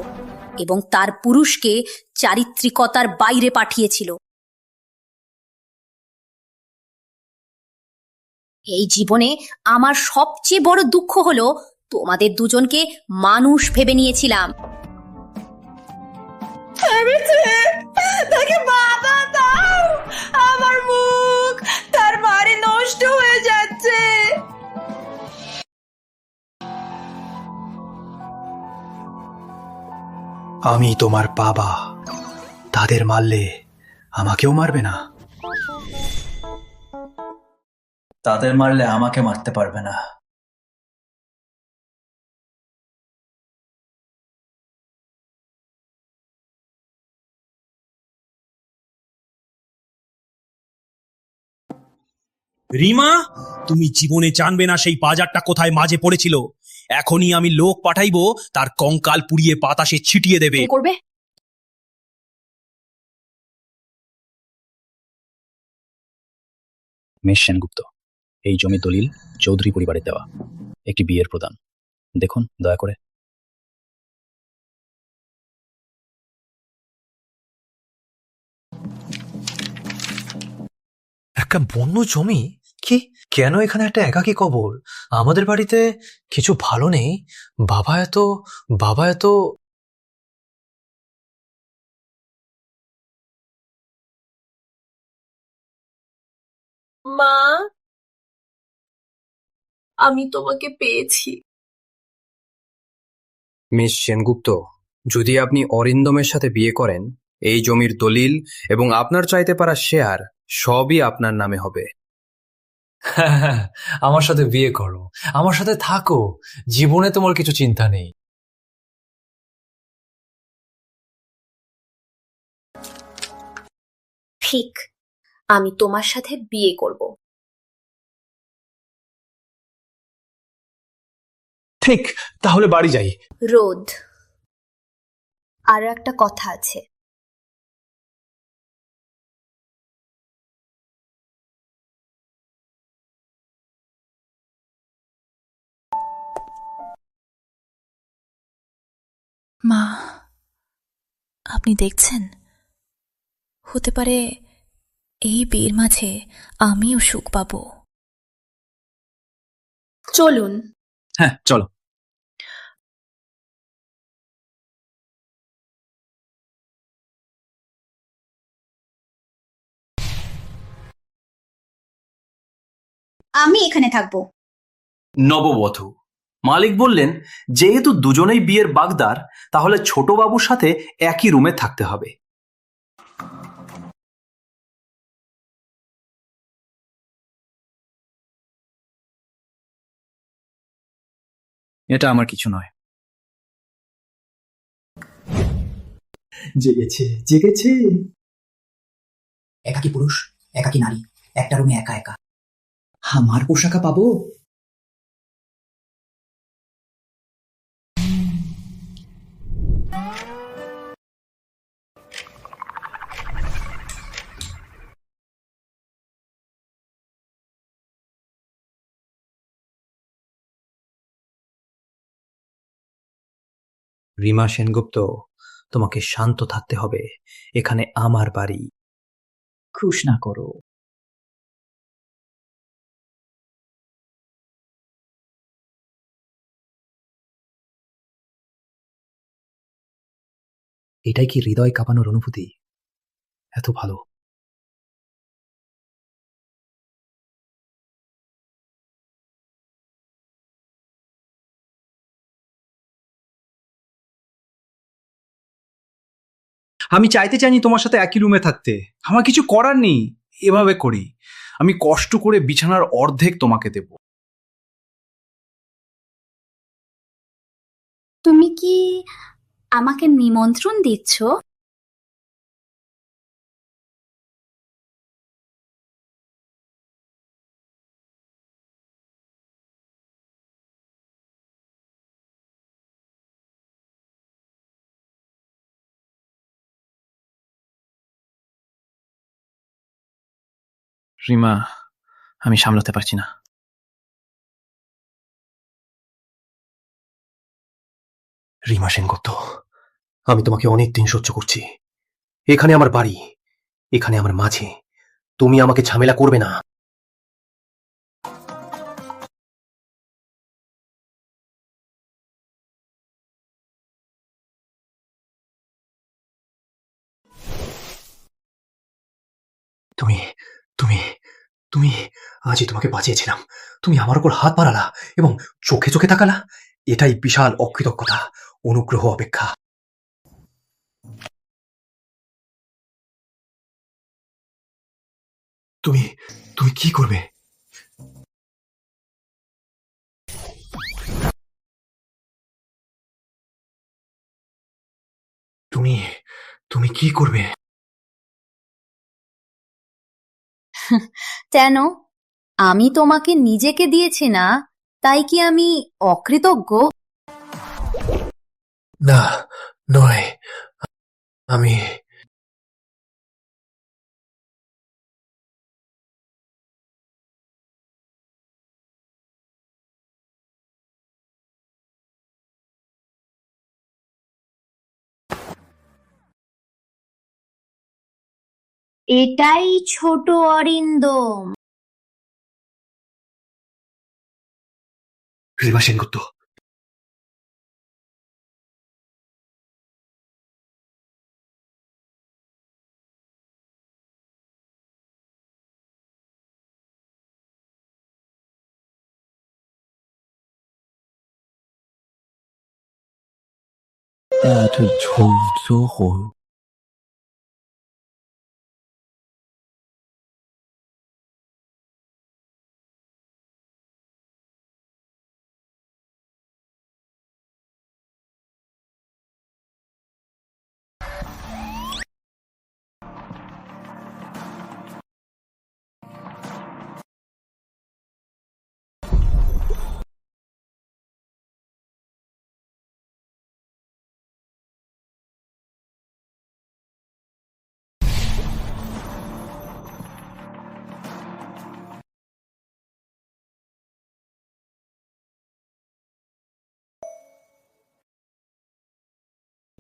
এবং তার পুরুষকে চারিত্রিকতার বাইরে পাঠিয়েছিল। এই জীবনে আমার সবচেয়ে বড় দুঃখ হলো তোমাদের দুজনকে মানুষ ভেবে নিয়েছিলাম। তাকে বাধা দাও, আমার মুখ, তার বাড়ি নষ্ট হয়ে যাচ্ছে। আমি তোমার বাবা, তাদের মারলে আমাকেও মারবে না? তাদের মারলে আমাকে মারতে পারবে না। রিমা, তুমি জীবনে জানবে না সেই বাজারটা কোথায় মাঝে পড়েছিল। এখনই আমি লোক পাঠাইবো, তার কঙ্কাল পুড়িয়ে বাতাসে ছিটিয়ে দেবে। করবে মিস সেনগুপ্ত, এই জমি দলিল চৌধুরী পরিবারের দেওয়া, একটি বিয়ের প্রদান। দেখুন দয়া করে। একটা বন্য জমি? কি, কেন এখানে একটা একাকী কবর? আমাদের বাড়িতে কিছু ভালো নেই? বাবা এত মা, আমি তোমাকে পেয়েছি। মিস সেনগুপ্ত, যদি আপনি অরিন্দমের সাথে বিয়ে করেন, এই জমির দলিল এবং আপনার চাইতে পারা শেয়ার সবই আপনার নামে হবে। হ্যাঁ, আমার সাথে বিয়ে করো, আমার সাথে থাকো, জীবনে তোমার কিছু চিন্তা নেই। ঠিক, আমি তোমার সাথে বিয়ে করব। ঠিক, তাহলে বাড়ি যাই। রোদ, আরো একটা কথা আছে। মা, আপনি দেখছেন, হতে পারে এই বিয়ের মাঝে আমিও সুখ পাবো। চলুন। হ্যাঁ, চলো। আমি এখানে থাকবো। নববধূ, মালিক বললেন যেহেতু দুজনেই বিয়ের বাগদার, তাহলে ছোট বাবুর সাথে একই রুমে থাকতে হবে। এটা আমার কিছু নয়। জেগেছে জেগেছে। একাকী পুরুষ, একাকী নারী, একটা রুমে একা একা। আমার পোশাকা পাবো? রিমা সেনগুপ্ত, তোমাকে শান্ত থাকতে হবে। এখানে আমার বাড়ি। খুশ না করো। এটাই কি হৃদয় কাঁপানোর অনুভূতি? এত ভালো। আমি চাইতে চাইনি তোমার সাথে একই রুমে থাকতে, আমার কিছু করার নেই। এভাবে করি, আমি কষ্ট করে বিছানার অর্ধেক তোমাকে দেব। তুমি কি আমাকে নিমন্ত্রণ দিচ্ছ? রিমা, আমি সামলাতে পারছি না। রিমা সেনগুপ্ত, আমি তোমাকে অনেক দিন সহ্য করছি। এখানে আমার বাড়ি, এখানে আমার মাঝে। তুমি আমাকে ঝামেলা করবে না। তুমি তুমি তুমি আজই তোমাকে বাঁচিয়েছিলাম। তুমি আমার উপর হাত বাড়ালা এবং চোখে চোখে তাকালা। এটাই বিশাল অকৃতজ্ঞতা, অনুগ্রহ অপেক্ষা। তুমি তুমি কি করবে? তুমি তুমি কি করবে? কেন? আমি তোমাকে নিজেকে দিয়েছি না, তাই কি আমি অকৃতজ্ঞ? না, নয়। আমি এটাই ছোট অরিন্দম। রিমা সেনগুপ্ত,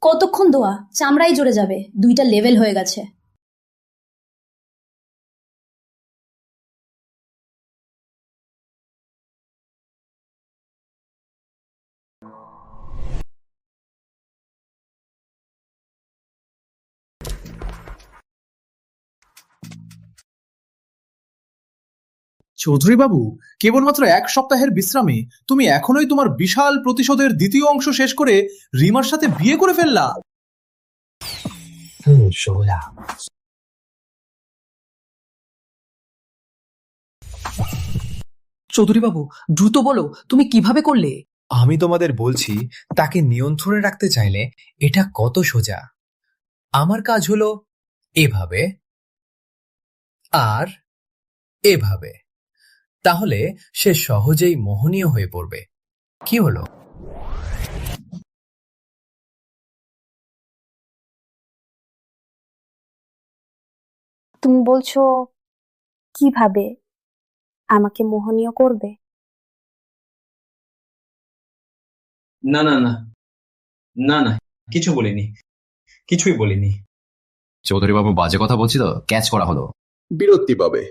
কতক্ষণ দোয়া, চামড়াই জুড়ে যাবে, 2টা লেভেল হয়ে গেছে। চৌধুরী বাবু, কেবলমাত্র 1 সপ্তাহের বিশ্রামে তুমি এখনোই তোমার বিশাল প্রতিশোধের দ্বিতীয় অংশ শেষ করে রিমার সাথে বিয়ে করে ফেললা। চৌধুরী বাবু, দ্রুত বলো, তুমি কিভাবে করলে? আমি তোমাদের বলছি, তাকে নিয়ন্ত্রণে রাখতে চাইলে এটা কত সোজা। আমার কাজ হলো এভাবে আর এভাবে, তাহলে সে সহজেই মোহনীয় হয়ে পড়বে। কি হলো? তুমি বলছো কিভাবে আমাকে মোহনীয় করবে? না না না না না, কিছু বলিনি, কিছুই বলিনি। চৌধুরী বাবু বাজে কথা বলছি তো, ক্যাচ করা হলো। বিরক্তি পাবে।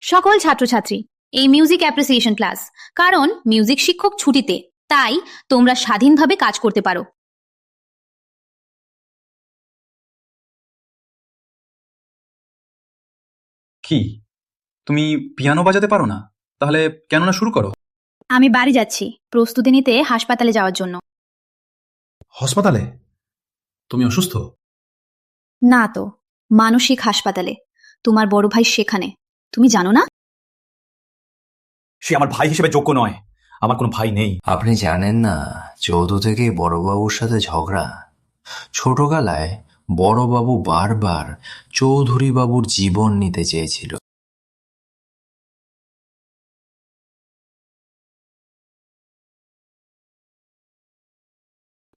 সকল ছাত্রছাত্রী, এই মিউজিক অ্যাপ্রিসিয়েশন ক্লাস, কারণ মিউজিক শিক্ষক ছুটিতে, তাই তোমরা স্বাধীনভাবে কাজ করতে পারো। কি, তুমি পিয়ানো বাজাতে পারো না? তাহলে কেন না শুরু করো। আমি বাড়ি যাচ্ছি প্রস্তুতি নিতে হাসপাতালে যাওয়ার জন্য। হাসপাতালে? তুমি অসুস্থ? না তো, মানসিক হাসপাতালে। তোমার বড় ভাই সেখানে, তুমি জানো না? সে আমার ভাই হিসেবে যোগ্য নয়, আমার কোনো ভাই নেই। আপনি জানেন না, চৌধু থেকে বড়বাবুর সাথে ঝগড়া। ছোটবেলায় বড়বাবু বারবার চৌধুরী বাবুর জীবন নিতে চেয়েছিল।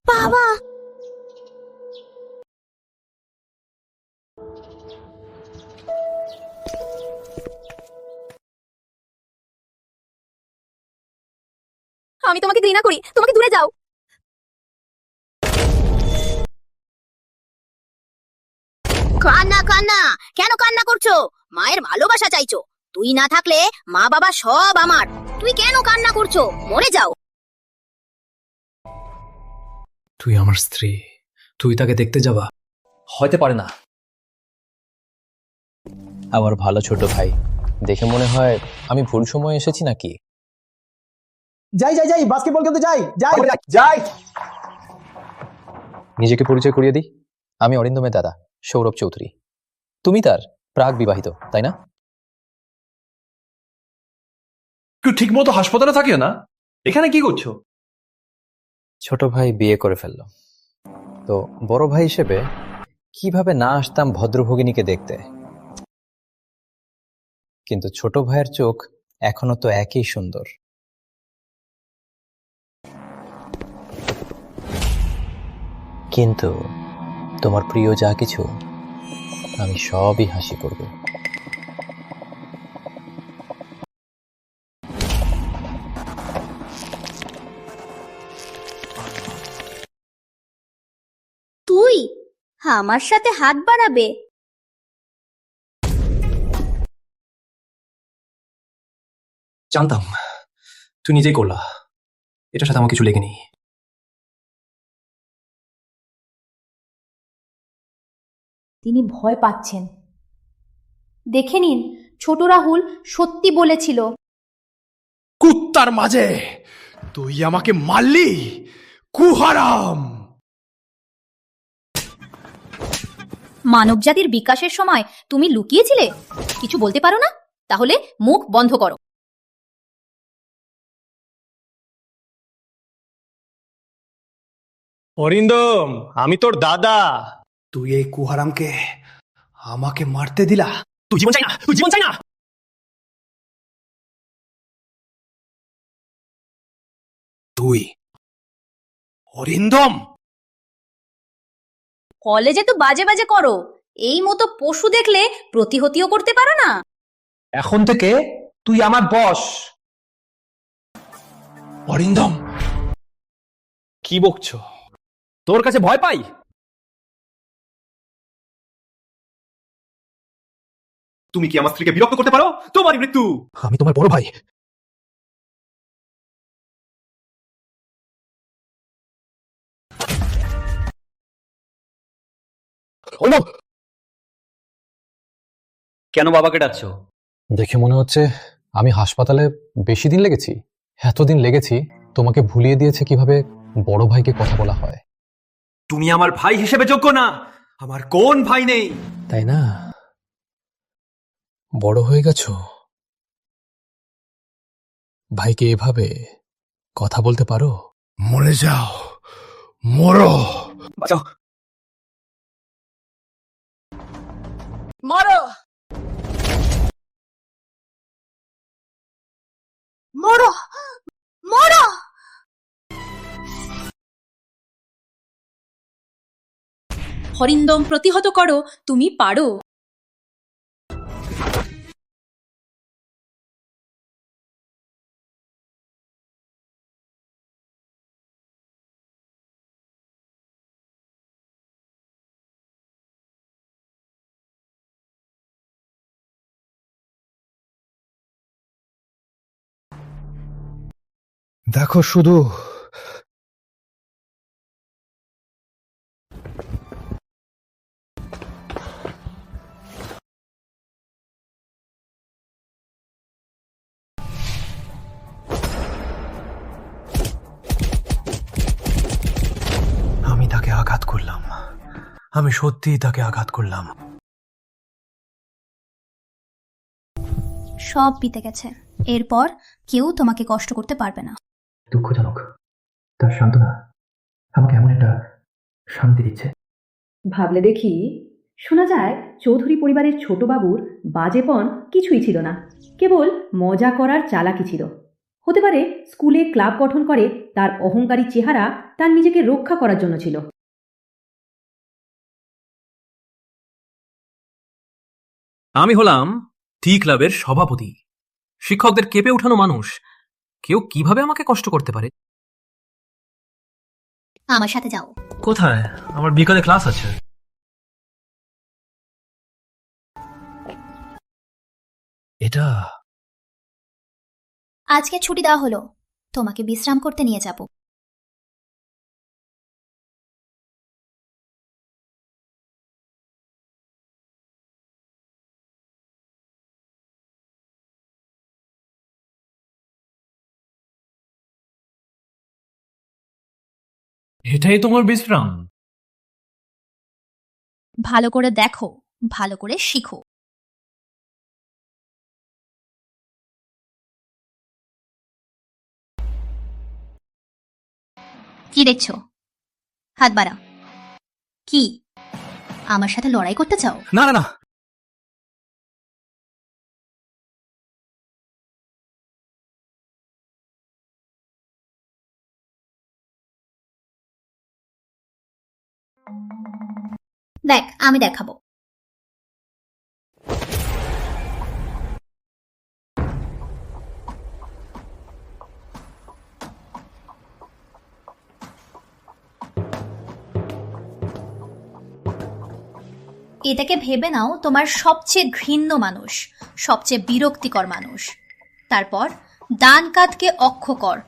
বাবা, আমি তোমাকে ঘৃণা করি, তোমাকে দূরে যাও। কান্না কান্না, কেন কান্না করছো? মায়ের ভালোবাসা চাইছো। তুই না থাকলে মা বাবা সব আমার। তুই কেন কান্না করছো? মরে যাও। তুই আমার স্ত্রী, তুই তাকে দেখতে যাবা? হতে পারে না। আমার ভালো ছোট ভাই, দেখে মনে হয় আমি ভুল সময় এসেছি নাকি? যাই যাই যাই, বাস্কেটবল খেলতে যাই যাই যাই। নিজেকে পরিচয় করিয়ে দিই, আমি অরিন্দমের দাদা সৌরভ চৌধুরী। তুমি তার প্রাক বিবাহিত, তাই না? কেউ ঠিক মতো হাসপাতালে থাকে না? এখানে কি করছো? ছোট ভাই বিয়ে করে ফেললো, তো বড় ভাই হিসেবে কিভাবে না আসতাম ভদ্রভগিনীকে দেখতে। কিন্তু ছোট ভাইয়ের চোখ এখনো তো একই সুন্দর। কিন্তু তোমার প্রিয় যা কিছু, আমি সবই হাসি করব। তুই আমার সাথে হাত বাড়াবে? জানতাম তুই নিজেই করলা, এটার সাথে আমার কিছু লেগে নেই। তিনি ভয় পাচ্ছেন। দেখে নিন, ছোট রাহুল সত্যি বলেছিল। কুত্তার মাঝে তুই আমাকে মারলি, কুহারাম! মানবজাতির বিকাশের সময় তুমি লুকিয়েছিলে? কিছু বলতে পারো না? তাহলে মুখ বন্ধ করো। অরিন্দম, আমি তোর দাদা। তুই এই কুহারামকে আমাকে মারতে দিলা? তুই জীবন চাই না, তুই জীবন চাই না। তুই অরিন্দম, কলেজে তো বাজে বাজে করো, এই মতো পশু দেখলে প্রতিহতিও করতে পারো না। এখন থেকে তুই আমার বস। অরিন্দম, কি বকছো? তোর কাছে ভয় পাই? তুমি কি আমার স্ত্রীকে বিরক্ত করতে পারো? তোমারই মৃত্যু। আমি তোমার বড় ভাই। কেন বাবাকে ডাকছো? দেখে মনে হচ্ছে আমি হাসপাতালে বেশি দিন লেগেছি। এতদিন লেগেছি তোমাকে ভুলিয়ে দিয়েছে কিভাবে বড় ভাইকে কথা বলা হয়। তুমি আমার ভাই হিসেবে যোগ্য না। আমার কোন ভাই নেই, তাই না? বড় হয়ে গেছো, ভাইকে এভাবে কথা বলতে পারো? মরে যাও, মরো। বাঁচাও। মরো মরো মরো। হরিন্দম, প্রতিহত করো, তুমি পারো। দেখো শুধু, আমি তাকে আঘাত করলাম, আমি সত্যিই তাকে আঘাত করলাম। সব বিতে গেছে, এরপর কেউ তোমাকে কষ্ট করতে পারবে না। দুঃখজনক, তার সান্ত্বনা আমাকে এমন একটা শান্তি দিচ্ছে। ভাবলে দেখি, শোনা যায় চৌধুরী পরিবারের ছোট বাবুর বাজেপন কিছুই ছিল না, কেবল মজা করার চালাকি ছিল। হতে পারে স্কুলে ক্লাব গঠন করে তার অহংকারী চেহারা তার নিজেকে রক্ষা করার জন্য ছিল। আমি হলাম টি ক্লাবের সভাপতি, শিক্ষকদের কেঁপে উঠানো মানুষ। কেউ কিভাবে আমাকে কষ্ট করতে পারে? আমার সাথে যাও। কোথায়? আমার বিকালে ক্লাস আছে। এটা আজকে ছুটি দেওয়া হলো, তোমাকে বিশ্রাম করতে নিয়ে যাব। এটাই তোমার বিশ্রাম? ভালো করে দেখো, ভালো করে শিখো। কি দেখছো? হাত বাড়া। কি আমার সাথে লড়াই করতে চাও? না না না, দেখ আমি দেখাবো। এটাকে ভেবে নাও তোমার সবচেয়ে ঘৃণ্য মানুষ, সবচেয়ে বিরক্তিকর মানুষ। তারপর ডান কাঁধকে অক্ষ কর,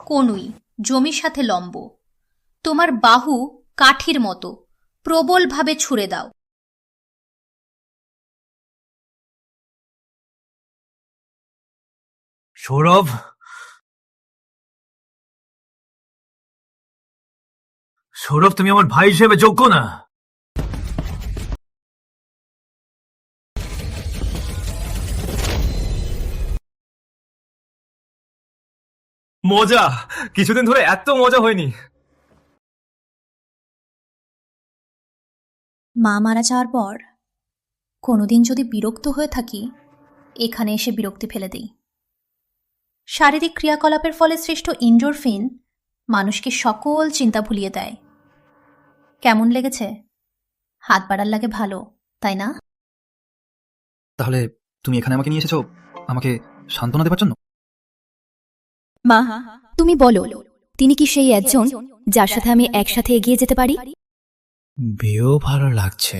কনুই জমির সাথে লম্ব। তোমার বাহু কাঠির মতো প্রবলভাবে ছুঁড়ে দাও। সৌরভ, সৌরভ তুমি আমার ভাই হিসেবে যোগ্য না। মজা কিছুদিন ধরে এত মজা হয়নি। মা মারা যাওয়ার পর কোনোদিন যদি বিরক্ত হয়ে থাকি, এখানে এসে বিরক্তি ফেলে দিই। শারীরিক ক্রিয়াকলাপের ফলে সৃষ্ট এন্ডোরফিন মানুষকে সকল চিন্তা ভুলিয়ে দেয়। কেমন লেগেছে? হাত বাড়ার লাগে ভালো, তাই না? তাহলে তুমি এখানে আমাকে নিয়ে এসেছো আমাকে সান্ত্বনা দেবার জন্য? মা, তুমি বলো, তিনি কি সেই একজন যার সাথে আমি একসাথে এগিয়ে যেতে পারি? বেও ভালো লাগছে।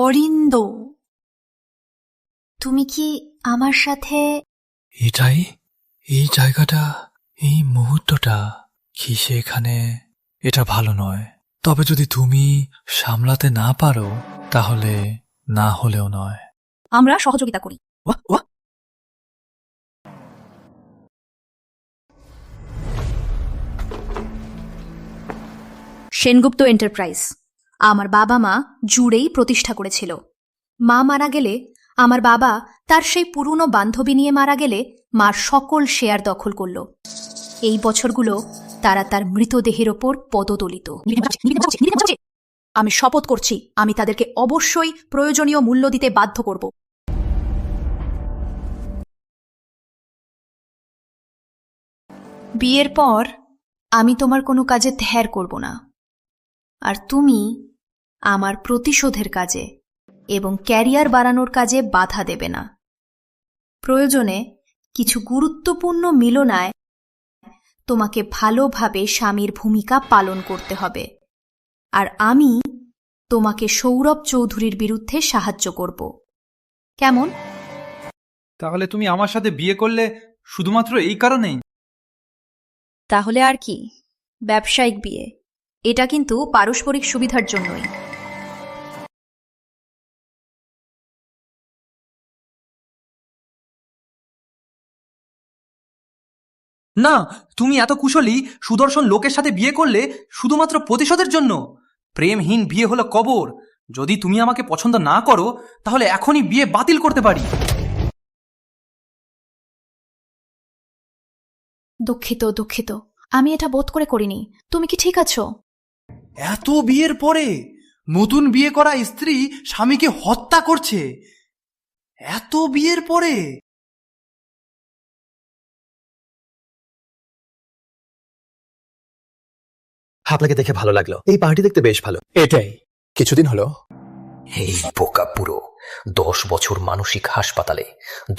অরিন্দ, তুমি কি আমার সাথে? এটাই, এই জায়গাটা, এই মুহূর্তটা কি এখানে? এটা ভালো নয়। তবে যদি তুমি সামলাতে না পারো তাহলে না হলেও নয়। আমরা সহযোগিতা করি। সেনগুপ্ত এন্টারপ্রাইজ আমার বাবা মা জুড়েই প্রতিষ্ঠা করেছিল। মা মারা গেলে, আমার বাবা তার সেই পুরনো বান্ধবী নিয়ে মারা গেলে মার সকল শেয়ার দখল করল। এই বছরগুলো তারা তার মৃতদেহের ওপর পদদলিত। আমি শপথ করছি আমি তাদেরকে অবশ্যই প্রয়োজনীয় মূল্য দিতে বাধ্য করব। বিয়ের পর আমি তোমার কোনো কাজে ধ্যার করব না, আর তুমি আমার প্রতিশোধের কাজে এবং ক্যারিয়ার বাড়ানোর কাজে বাধা দেবে না। প্রয়োজনে কিছু গুরুত্বপূর্ণ মিলনায় তোমাকে ভালোভাবে স্বামীর ভূমিকা পালন করতে হবে, আর আমি তোমাকে সৌরভ চৌধুরীর বিরুদ্ধে সাহায্য করব। কেমন? তাহলে তুমি আমার সাথে বিয়ে করলে শুধুমাত্র এই কারণেই? তাহলে আর কি, ব্যবসায়িক বিয়ে। এটা কিন্তু পারস্পরিক সুবিধার জন্যই। না, তুমি এত কুশলী সুদর্শন লোকের সাথে বিয়ে করলে শুধুমাত্র প্রতিশোধের জন্য? প্রেমহীন বিয়ে হলো কবর। যদি তুমি আমাকে পছন্দ না করো তাহলে এখনই বিয়ে বাতিল করতে পারি। দুঃখিত দুঃখিত, আমি এটা বোধ করে করিনি। তুমি কি ঠিক আছো? এত বিয়ের পরে নতুন বিয়ে করা স্ত্রী স্বামীকে হত্যা করছে? এত বিয়ের পরে? আপনাকে দেখে ভালো লাগলো। এই পার্টি দেখতে বেশ ভালো। এটাই কিছুদিন হলো। এই বোকা পুরো 10 বছর মানসিক হাসপাতালে,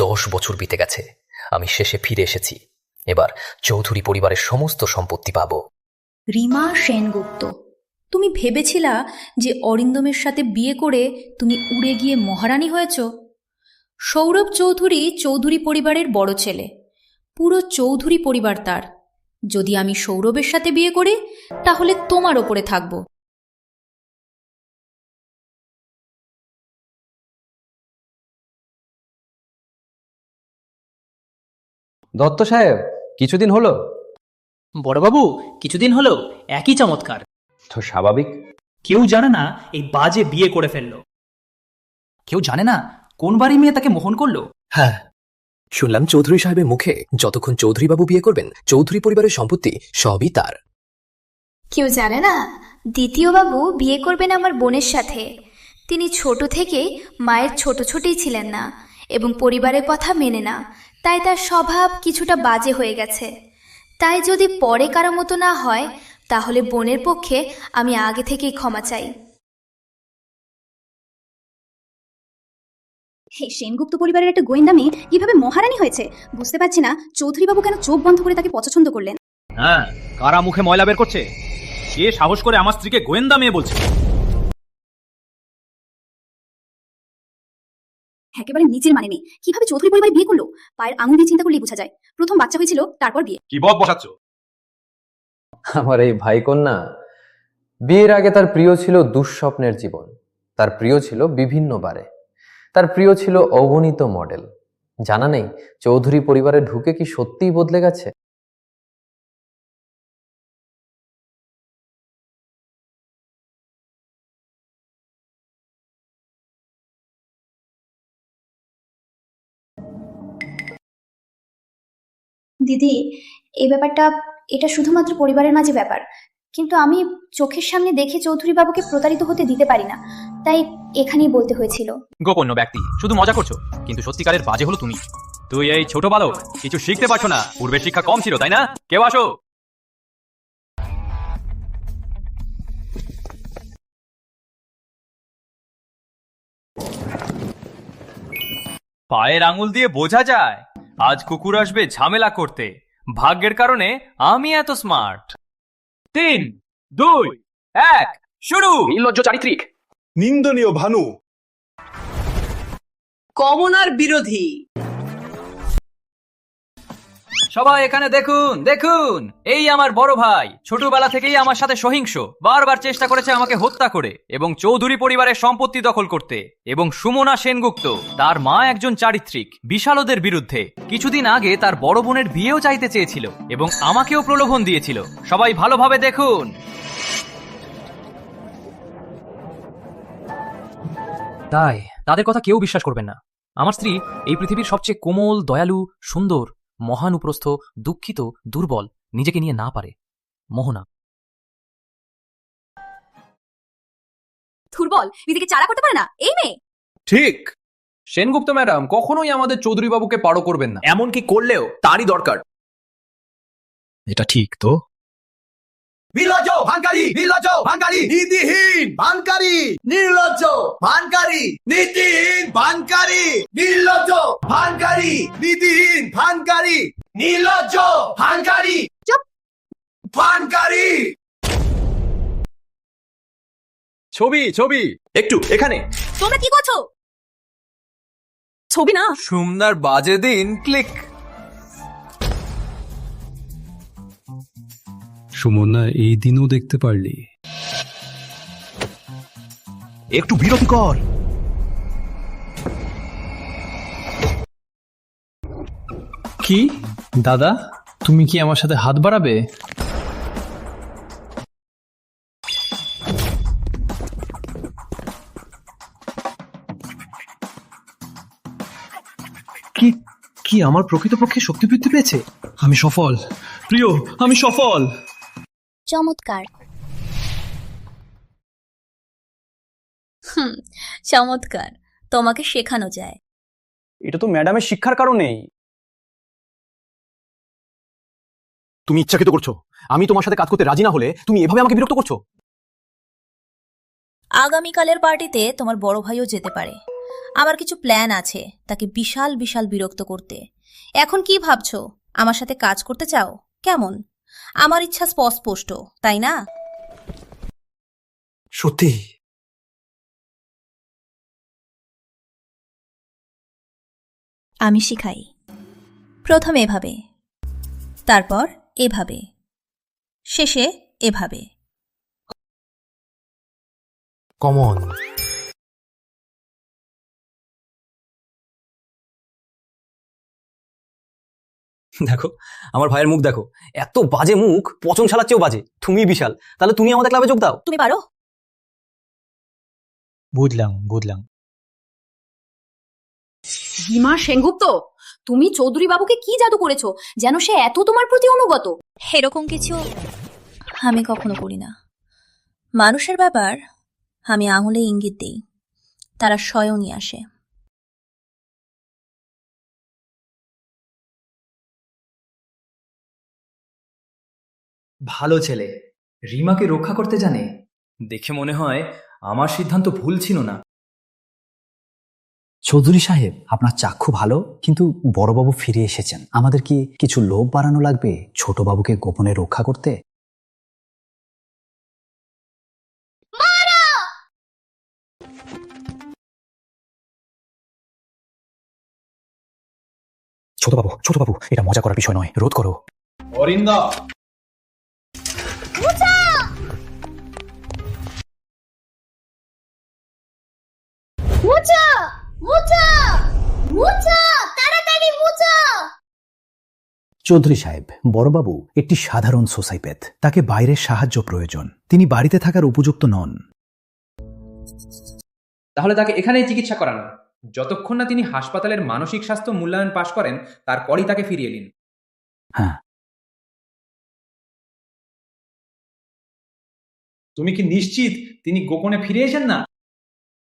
10 বছর বিতে গেছে। আমি শেষে ফিরে এসেছি। এবার চৌধুরী পরিবারের সমস্ত সম্পত্তি পাবো। রিমা সেনগুপ্ত, তুমি ভেবেছিলা যে অরিন্দমের সাথে বিয়ে করে তুমি উড়ে গিয়ে মহারানী হয়েছ? সৌরভ চৌধুরী চৌধুরী পরিবারের বড় ছেলে, পুরো চৌধুরী পরিবার তার। যদি আমি সৌরভের সাথে বিয়ে করি তাহলে তোমার ওপরে থাকব। দত্ত সাহেব, কিছুদিন হলো? বড়বাবু, কিছুদিন হলো। একই চমৎকার। তো স্বাভাবিক। কেউ জানে না এই বাজে বিয়ে করে ফেললো। কেউ জানে না কোন বাড়ি মেয়ে তাকে মোহন করলো। হ্যাঁ, শুনলাম চৌধুরী সাহেবের মুখে যতক্ষণ চৌধুরী বাবু বিয়ে করবেন চৌধুরী পরিবারের সম্পত্তি সবই তার। কেউ জানে না দ্বিতীয় বাবু বিয়ে করবেন আমার বোনের সাথে। তিনি ছোট থেকে মায়ের ছোট ছোটই ছিলেন না এবং পরিবারের কথা মেনে না, তাই তার স্বভাব কিছুটা বাজে হয়ে গেছে। তাই যদি পরে কারো মতো না হয় তাহলে বোনের পক্ষে আমি আগে থেকেই ক্ষমা চাই। হে, সেনগুপ্ত পরিবারের একটা গোয়েন্দা মেয়ে কিভাবে মহারানী হয়েছে বুঝতে পারছি না চৌধুরী বাবু কেন চোখ বন্ধ করে তাকে পছন্দ করলেন। হ্যাঁ, কারা মুখে ময়লা বের করছে? কে সাহস করে আমার স্ত্রীকে গোয়েন্দা মেয়ে বলছে? একেবারে নিচের মানে মেয়ে কিভাবে চৌধুরী পরিবারে বিয়ে করলো? পায়ের আঙুল দিয়ে চিন্তা করলেই বোঝা যায়। প্রথম বাচ্চা হয়েছিল, তারপর বিয়ে। কি বক বসাচ্ছ? আমার এই ভাই কন্যা বিয়ের আগে তার প্রিয় ছিল দুঃস্বপ্নের জীবন, তার প্রিয় ছিল বিভিন্ন বারে, তার প্রিয় ছিল অগণিত মডেল। জানা নেই চৌধুরী পরিবারে ঢুকে কি সত্যিই বদলে গেছে। দিদি, এই ব্যাপারটা এটা শুধুমাত্র পরিবারের মাঝে ব্যাপার, কিন্তু আমি চোখের সামনে দেখে চৌধুরী বাবুকে প্রতারিত হতে দিতে পারি না, তাই এখানেই বলতে হয়েছিল। গোপন্য ব্যক্তি, শুধু মজা করছো, কিন্তু সত্যিকারের বাজে হলো তুমি। তুই এই ছোট বালক, কিছু শিখতে পারছো না। পূর্বের শিক্ষা কম ছিল, তাই না? কেউ আসো। পায়ের আঙুল দিয়ে বোঝা যায় আজ কুকুর আসবে ঝামেলা করতে। ভাগ্যের কারণে আমি এত স্মার্ট। 3, 2, 1 শুরু। নির্লজ্জ চারিত্রিক, নিন্দনীয় ভানু, কমনার বিরোধী। সবাই এখানে দেখুন, দেখুন, এই আমার বড় ভাই ছোটবেলা থেকেই আমার সাথে সহিংস, বারবার চেষ্টা করেছে আমাকে হত্যা করে এবং চৌধুরী পরিবারের সম্পত্তি দখল করতে। এবং সুমনা সেনগুপ্ত, তার মা একজন চারিত্রিক, বিশালদের বিরুদ্ধে। কিছুদিন আগে তার বড় বোনের বিয়েও চাইতে চেয়েছিল এবং আমাকেও প্রলোভন দিয়েছিল। সবাই ভালোভাবে দেখুন। তাই তাদের কথা কেউ বিশ্বাস করবেন না। আমার স্ত্রী এই পৃথিবীর সবচেয়ে কোমল, দয়ালু, সুন্দর, মহানুপ্রস্থ, দুঃখিত, দুর্বল, নিজেকে নিয়ে না পারে মোহনা। দুর্বল, নিজেকে চারা করতে পারে না এই মেয়ে। ঠিক। সেনগুপ্ত ম্যাডাম কখনোই আমাদের চৌধুরী বাবুকে পারো করবেন না। এমনকি করলেও তারই দরকার। এটা ঠিক তো? নির্লজ্জ, ভানকারী, নির্লজ্জ, ভানকারী, নীতিহীন, ভানকারী, নির্লজ্জ, ভানকারী, নীতিহীন, ভানকারী, নির্লজ্জ, ভানকারী, নীতিহীন, ভানকারী, নির্লজ্জ, ভানকারী, চুপ, ভানকারী। ছবি ছবি একটু এখানে। তোমরা কি করছো? ছবি না। সুমনার বাজে দিন ক্লিক। সুমনা, এই দিনও দেখতে পারলি? একটু বিরতি কর। কি দাদা, তুমি কি আমার সাথে হাত বাড়াবে? কি কি আমার প্রকৃতপক্ষে শক্তি বৃদ্ধি পেয়েছে? আমি সফল প্রিয়, আমি সফল। চমৎকার। চমৎকার, তোমাকে শেখানো যায়। এটা তো ম্যাডামের শিক্ষার কারণেই। তুমি ইচ্ছাকৃত করছো। আমি তোমার সাথে কাজ করতে রাজি না হলে তুমি এভাবে আমাকে বিরক্ত করছো। আগামীকালের পার্টিতে তোমার বড় ভাইও যেতে পারে। আমার কিছু প্ল্যান আছে তাকে বিশাল বিশাল বিরক্ত করতে। এখন কি ভাবছো? আমার সাথে কাজ করতে চাও? কেমন? আমার ইচ্ছা স্পষ্ট, তাই না? সত্যি? আমি শিখাই। প্রথমে এভাবে, তারপর এভাবে, শেষে এভাবে। কমন। দেখো আমার ভাইয়ের মুখ দেখো, এত বাজে মুখ, পচন ছাড়ার চেয়েও বাজে। তুমি বিশাল, তাহলে তুমি আমাদের ক্লাবে যোগ দাও। তুমি পারো? বুঝলাম বুঝলাম। রিমা সেনগুপ্ত, তুমি চৌধুরী বাবুকে কি জাদু করেছো যেন সে এত তোমার প্রতি অনুগত? এরকম কিছু আমি কখনো করি না। মানুষের ব্যাপার আমি আঙুলে ইঙ্গিত দিই, তারা স্বয়ংই আসে। ভালো ছেলে, রিমাকে রক্ষা করতে জানে। দেখে মনে হয় আমার সিদ্ধান্ত ভুল ছিল না। চৌধুরী সাহেব, আপনার চাক্ষু ভালো, কিন্তু বড়বাবু ফিরে এসেছেন। আমাদের কি কিছু লোভ বাড়ানো লাগবে ছোটবাবুকে গোপনে রক্ষা করতে? ছোটবাবু, এটা মজা করার বিষয় নয়, রোধ করো। অরিন্দম, চৌধুরী সাহেব, বড়বাবু একটি সাধারণ সোসাইপ্যাথ, তাকে বাইরের সাহায্য প্রয়োজন। তিনি বাড়িতে থাকার উপযুক্ত নন। তাহলে তাকে এখানেই চিকিৎসা করানো। যতক্ষণ না তিনি হাসপাতালের মানসিক স্বাস্থ্য মূল্যায়ন পাশ করেন, তারপরই তাকে ফিরিয়ে নিন। হ্যাঁ। তুমি কি নিশ্চিত তিনি গোপনে ফিরে এসেন না?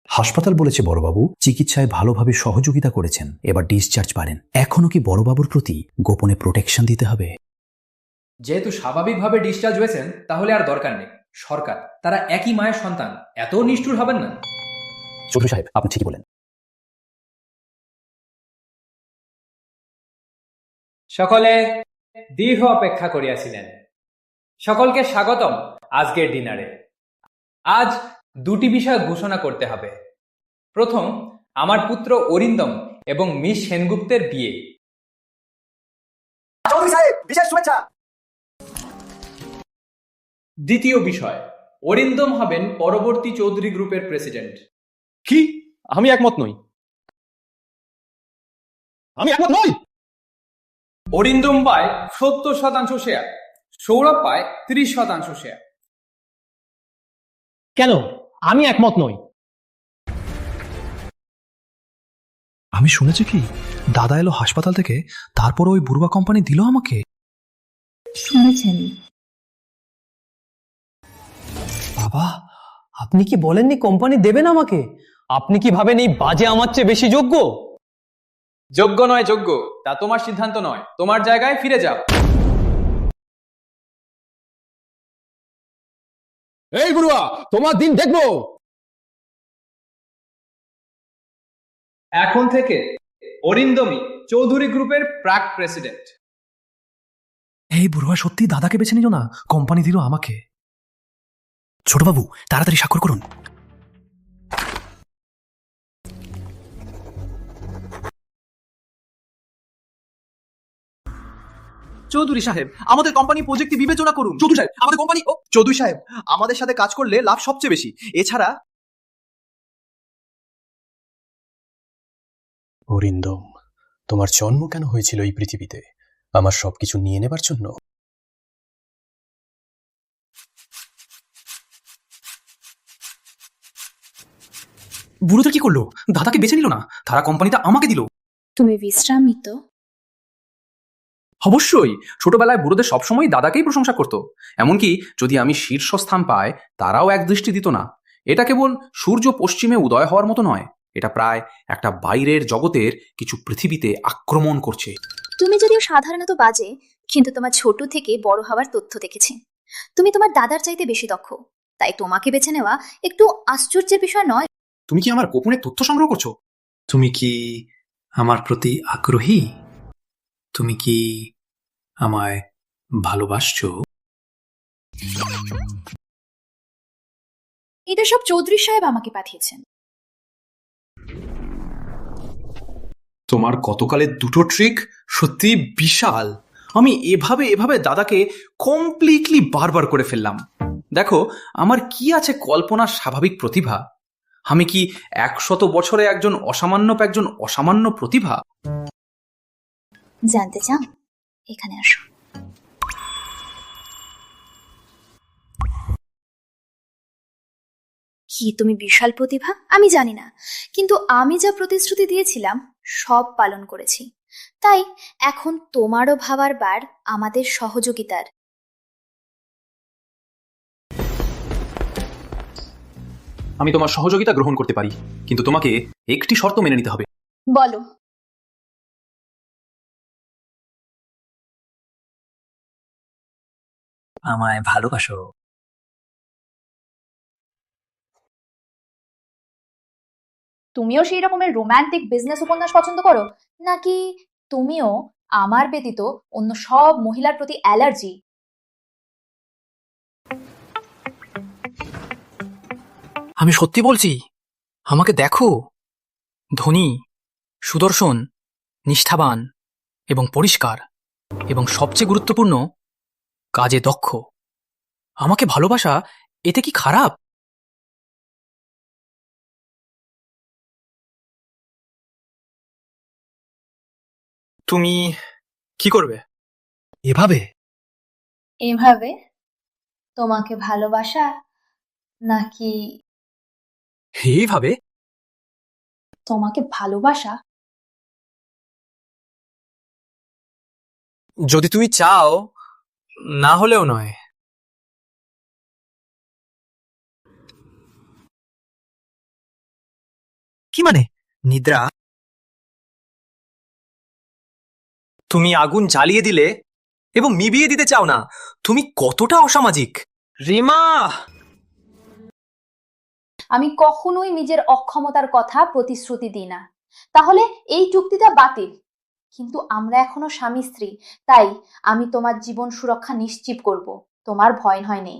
হাসপাতাল বলেছে বড়বাবু চিকিৎসায় ভালোভাবে সহযোগিতা করেছেন, এবার ডিসচার্জ পারেন। এখনো কি বড়বাবুর প্রতি গোপনে প্রোটেকশন দিতে হবে? যেহেতু স্বাভাবিকভাবে ডিসচার্জ হয়েছেন, তাহলে আর দরকার নেই। সরকার, তারা একই মায়ের সন্তান, এত নিষ্ঠুর হবেন না। চৌধুরী সাহেব, আপনি ঠিকই বলেন। সকলে দীর্ঘ অপেক্ষা করিয়াছিলেন। সকলকে স্বাগতম আজকের ডিনারে। আজ দুটি বিষয় ঘোষণা করতে হবে। প্রথম, আমার পুত্র অরিন্দম এবং মিস সেনগুপ্তের বিয়ে। দ্বিতীয় বিষয়, অরিন্দম হবেন পরবর্তী চৌধুরী গ্রুপের প্রেসিডেন্ট। কি? আমি একমত নই। অরিন্দম পায় 70% শেয়ার, সৌরভ পায় 30% শেয়ার। কেন? আমি একমত নই। আমি শুনেছি কি দাদা এলো হাসপাতাল থেকে, তারপর ওই বুড়বা কোম্পানি দিল আমাকে। শুনেছেন? বাবা, আপনি কি বলেননি কোম্পানি দেবেন আমাকে? আপনি কি ভাবেন এই বাজে আমার চেয়ে বেশি যোগ্য? যোগ্য নয় যোগ্য, তা তোমার সিদ্ধান্ত নয়। তোমার জায়গায় ফিরে যাও। এই বুড়া, তোমার দিন দেখবো। এখন থেকে অরিন্দমই চৌধুরী গ্রুপের প্রাক প্রেসিডেন্ট। এই বুড়া সত্যি দাদাকে বেছে নিল না, কোম্পানি দিল আমাকে। ছোটবাবু, তাড়াতাড়ি স্বাক্ষর করুন। চৌধুরী সাহেব, আমাদের কোম্পানি প্রজেক্টটি বিবেচনা করুন। চৌধুরী সাহেব, আমাদের কোম্পানি চৌধুরী সাহেব, আমাদের সাথে কাজ করলে লাভ সবচেয়ে বেশি। এছাড়া অরিন্দম, তোমার জন্ম কেন হয়েছিল এই পৃথিবীতে? আমার সবকিছু নিয়ে নেবার জন্য? বুড়োটা কি করলো? দাদাকে বেছে নিল না, তারা কোম্পানিটা আমাকে দিল। তুমি বিশ্রামিত? অবশ্যই। ছোটবেলায় বুড়োদের সবসময় দাদাকেই প্রশংসা করত। এমনকি যদি আমি শীর্ষস্থান পাই, তারাও এক দৃষ্টি দিত না। এটা কেবল সূর্য পশ্চিমে উদয় হওয়ার মতো নয়, এটা প্রায় একটা বাইরের জগতের কিছু পৃথিবীতে আক্রমণ করছে। তুমি যদিও সাধারণত বাজে, কিন্তু তোমার ছোট থেকে বড় হওয়ার তথ্য দেখেছি। তুমি তোমার দাদার চাইতে বেশি দক্ষ, তাই তোমাকে বেছে নেওয়া একটু আশ্চর্যের বিষয় নয়। তুমি কি আমার গোপনে তথ্য সংগ্রহ করছো? তুমি কি আমার প্রতি আগ্রহী? তুমি কি আমায় ভালোবাসছো? এটা সব চৌধুরী সাহেব আমাকে পাঠিয়েছেন। তোমার গতকালের দুটো ট্রিক সত্যি বিশাল। আমি এভাবে দাদাকে কমপ্লিটলি বারবার করে ফেললাম। দেখো, আমার কি আছে কল্পনার স্বাভাবিক প্রতিভা? আমি কি 100 বছরে একজন অসামান্য প্রতিভা? জানতে চাও? এখানে আসো। কি তুমি বিশাল প্রতিভা? আমি জানি না, কিন্তু আমি যা প্রতিশ্রুতি দিয়েছিলাম সব পালন করেছি। তাই এখন তোমারও ভাবার বার আমাদের সহযোগিতার। আমি তোমার সহযোগিতা গ্রহণ করতে পারি, কিন্তু তোমাকে একটি শর্ত মেনে নিতে হবে। বলো। আমায় ভালোবাসো। তুমিও সেই রকমের রোমান্টিক বিজনেস উপন্যাস পছন্দ করো, নাকি তুমিও আমার ব্যতীত অন্য সব মহিলার প্রতি অ্যালার্জি? আমি সত্যি বলছি, আমাকে দেখো। ধনী, সুদর্শন, নিষ্ঠাবান এবং পরিষ্কার, এবং সবচেয়ে গুরুত্বপূর্ণ, কাজে দক্ষ। আমাকে ভালোবাসা এতে কি খারাপ? তুমি কি করবে? এভাবে এভাবে তোমাকে ভালোবাসা, নাকি এইভাবে? তোমাকে ভালোবাসা? যদি তুমি চাও, না হলেও নয়। কি মানে? নিদ্রা, তুমি আগুন জ্বালিয়ে দিলে এবং নিভিয়ে দিতে চাও না। তুমি কতটা অসামাজিক, রিমা! আমি কখনোই নিজের অক্ষমতার কথা প্রতিশ্রুতি দিই না, তাহলে এই চুক্তিটা বাতিল। কিন্তু আমরা এখনো স্বামী স্ত্রী, তাই আমি তোমার জীবন সুরক্ষা নিশ্চিত করব। তোমার ভয় হয় নেই।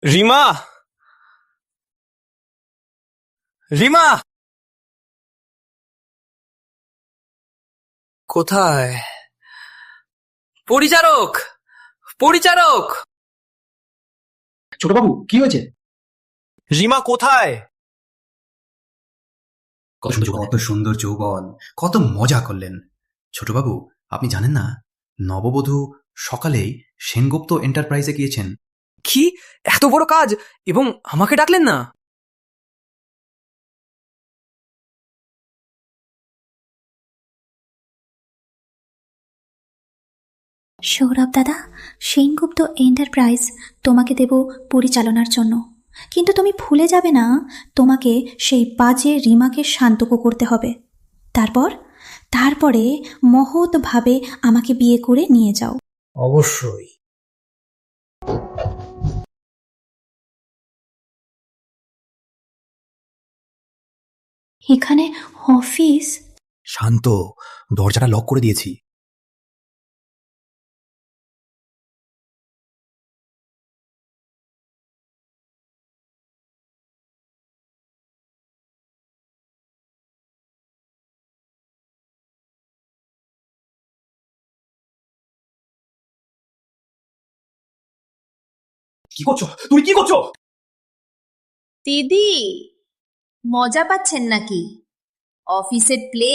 রিমা! রিমা! কোথায়? পরিচারক! পরিচারক! ছোটবাবু, কি হয়েছে? রিমা কোথায়? কত সুন্দর যৌবন, কত মজা করলেন। ছোটবাবু, আপনি জানেন না, নববধূ সকালেই সেনগুপ্ত এন্টারপ্রাইজে গিয়েছেন। কি এত বড় কাজ, এবং আমাকে ডাকলেন না? সৌরভ দাদা, সেনগুপ্ত এন্টারপ্রাইজ তোমাকে দেব পরিচালনার জন্য, কিন্তু তুমি ভুলে যাবে না তোমাকে সেই বাজে রিমাকে শান্ত করতে হবে। তারপরে মহৎভাবে আমাকে বিয়ে করে নিয়ে যাও। অবশ্যই। এখানে অফিস? শান্ত, দরজাটা লক করে দিয়েছি। কি করছো? তুমি কি করছো? দিদি, মজা পাচ্ছেন নাকি অফিসের প্লে?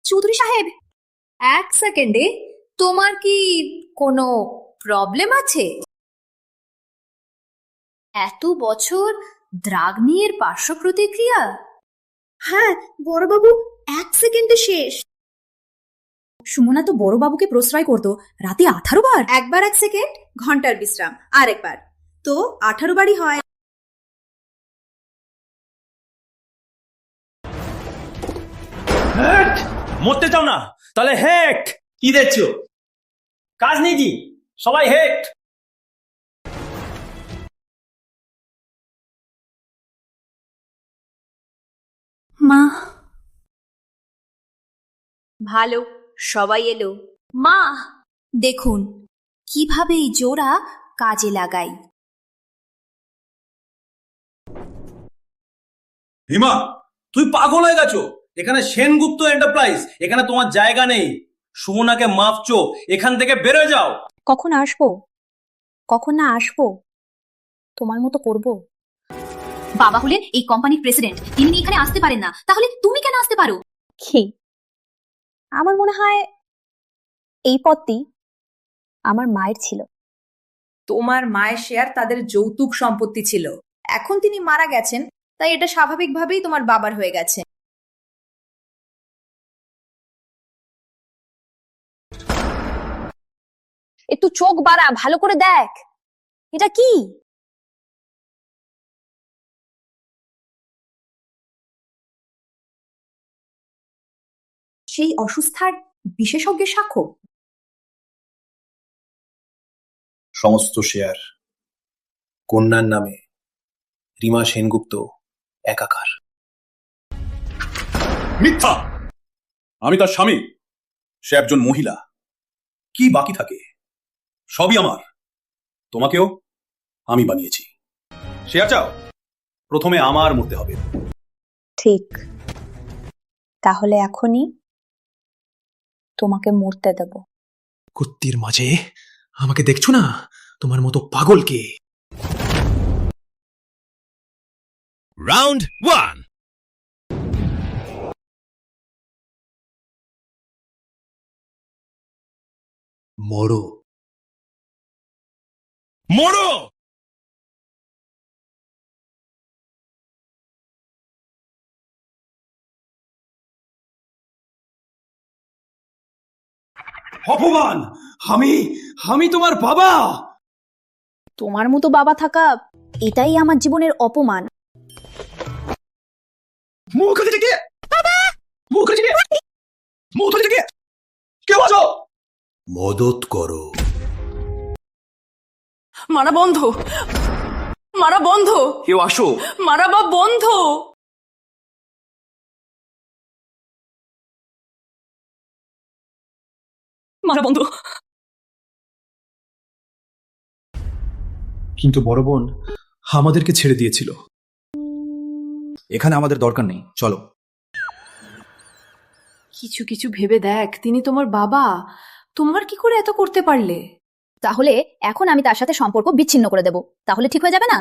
চৌধুরী সাহেব, এক সেকেন্ডে, তোমার কি কোনো প্রবলেম আছে? এত বছর দ্রাগ্নিয়ের পার্শ্ব প্রতিক্রিয়া? হ্যাঁ বড়বাবু, এক সেকেন্ডে শেষ। সুমনা তো বড়বাবুকে প্রশ্রয় করতো রাতে 18 বার। একবার 1 সেকেন্ড, ঘন্টার বিশ্রাম, আরেকবার তো 18 বারই হয়। মরতে চাও না? তাহলে হেক। কি দেখছো? কাজ নেই কি? সবাই হেক। মা। ভালো, সবাই এলো। মা, দেখুন কিভাবে এই জোড়া কাজে লাগাই। হিমা, তুই পাগল হয়ে গেছো। এখানে সেনগুপ্ত এন্টারপ্রাইজ, এখানে তোমার জায়গা নেই। সুমনাকে মাপছো, এখান থেকে বেরোয় যাও। কখন আসবো? কখন না আসবো তোমার মতো করব? বাবা হলেন এই কোম্পানির প্রেসিডেন্ট, তিনি এখানে আসতে পারেন না, তাহলে তুমি কেন আসতে পারো? কি আমার মনে হয় এই পদটি আমার মায়ের ছিল। তোমার মায়ের শেয়ার তাদের যৌতুক সম্পত্তি ছিল। এখন তিনি মারা গেছেন, তাই এটা স্বাভাবিকভাবেই তোমার বাবার হয়ে গেছে। একটু চোখ বাড়া, ভালো করে দেখ এটা কি। সেই অসুস্থার বিশেষজ্ঞের সাক্ষ্য। সমস্ত শেয়ার কন্যার নামে রিমা সেনগুপ্ত একাকার। মিথ্যা! আমি তার স্বামী, সে একজন মহিলা। কি বাকি থাকে? সবই আমার। তোমাকেও আমি বানিয়েছি। শেয়ার চাও? প্রথমে আমার মরতে হবে। ঠিক, তাহলে এখনই তোমাকে মরতে দেব। কুত্তির মাঝে আমাকে দেখছো না? তোমার মতো পাগলকে। রাউন্ড 1। মরো। মরো! অপমান! আমি তোমার বাবা। তোমার মতো বাবা থাকা এটাই আমার জীবনের অপমান। মদত করো। মারা বন্ধ, মারা বন্ধ, কেউ আসো। মারা বা বন্ধ। মারা বন্ধ। কিন্তু বড় বোন আমাদেরকে ছেড়ে দিয়েছিল। এখানে আমাদের দরকার নেই, চলো। কিছু কিছু ভেবে দেখ, তিনি তোমার বাবা। তোমার কি করে এত করতে পারলে? তাহলে এখন আমি তার সাথে সম্পর্ক বিচ্ছিন্ন করে দেব, তাহলে ঠিক হয়ে যাবে না?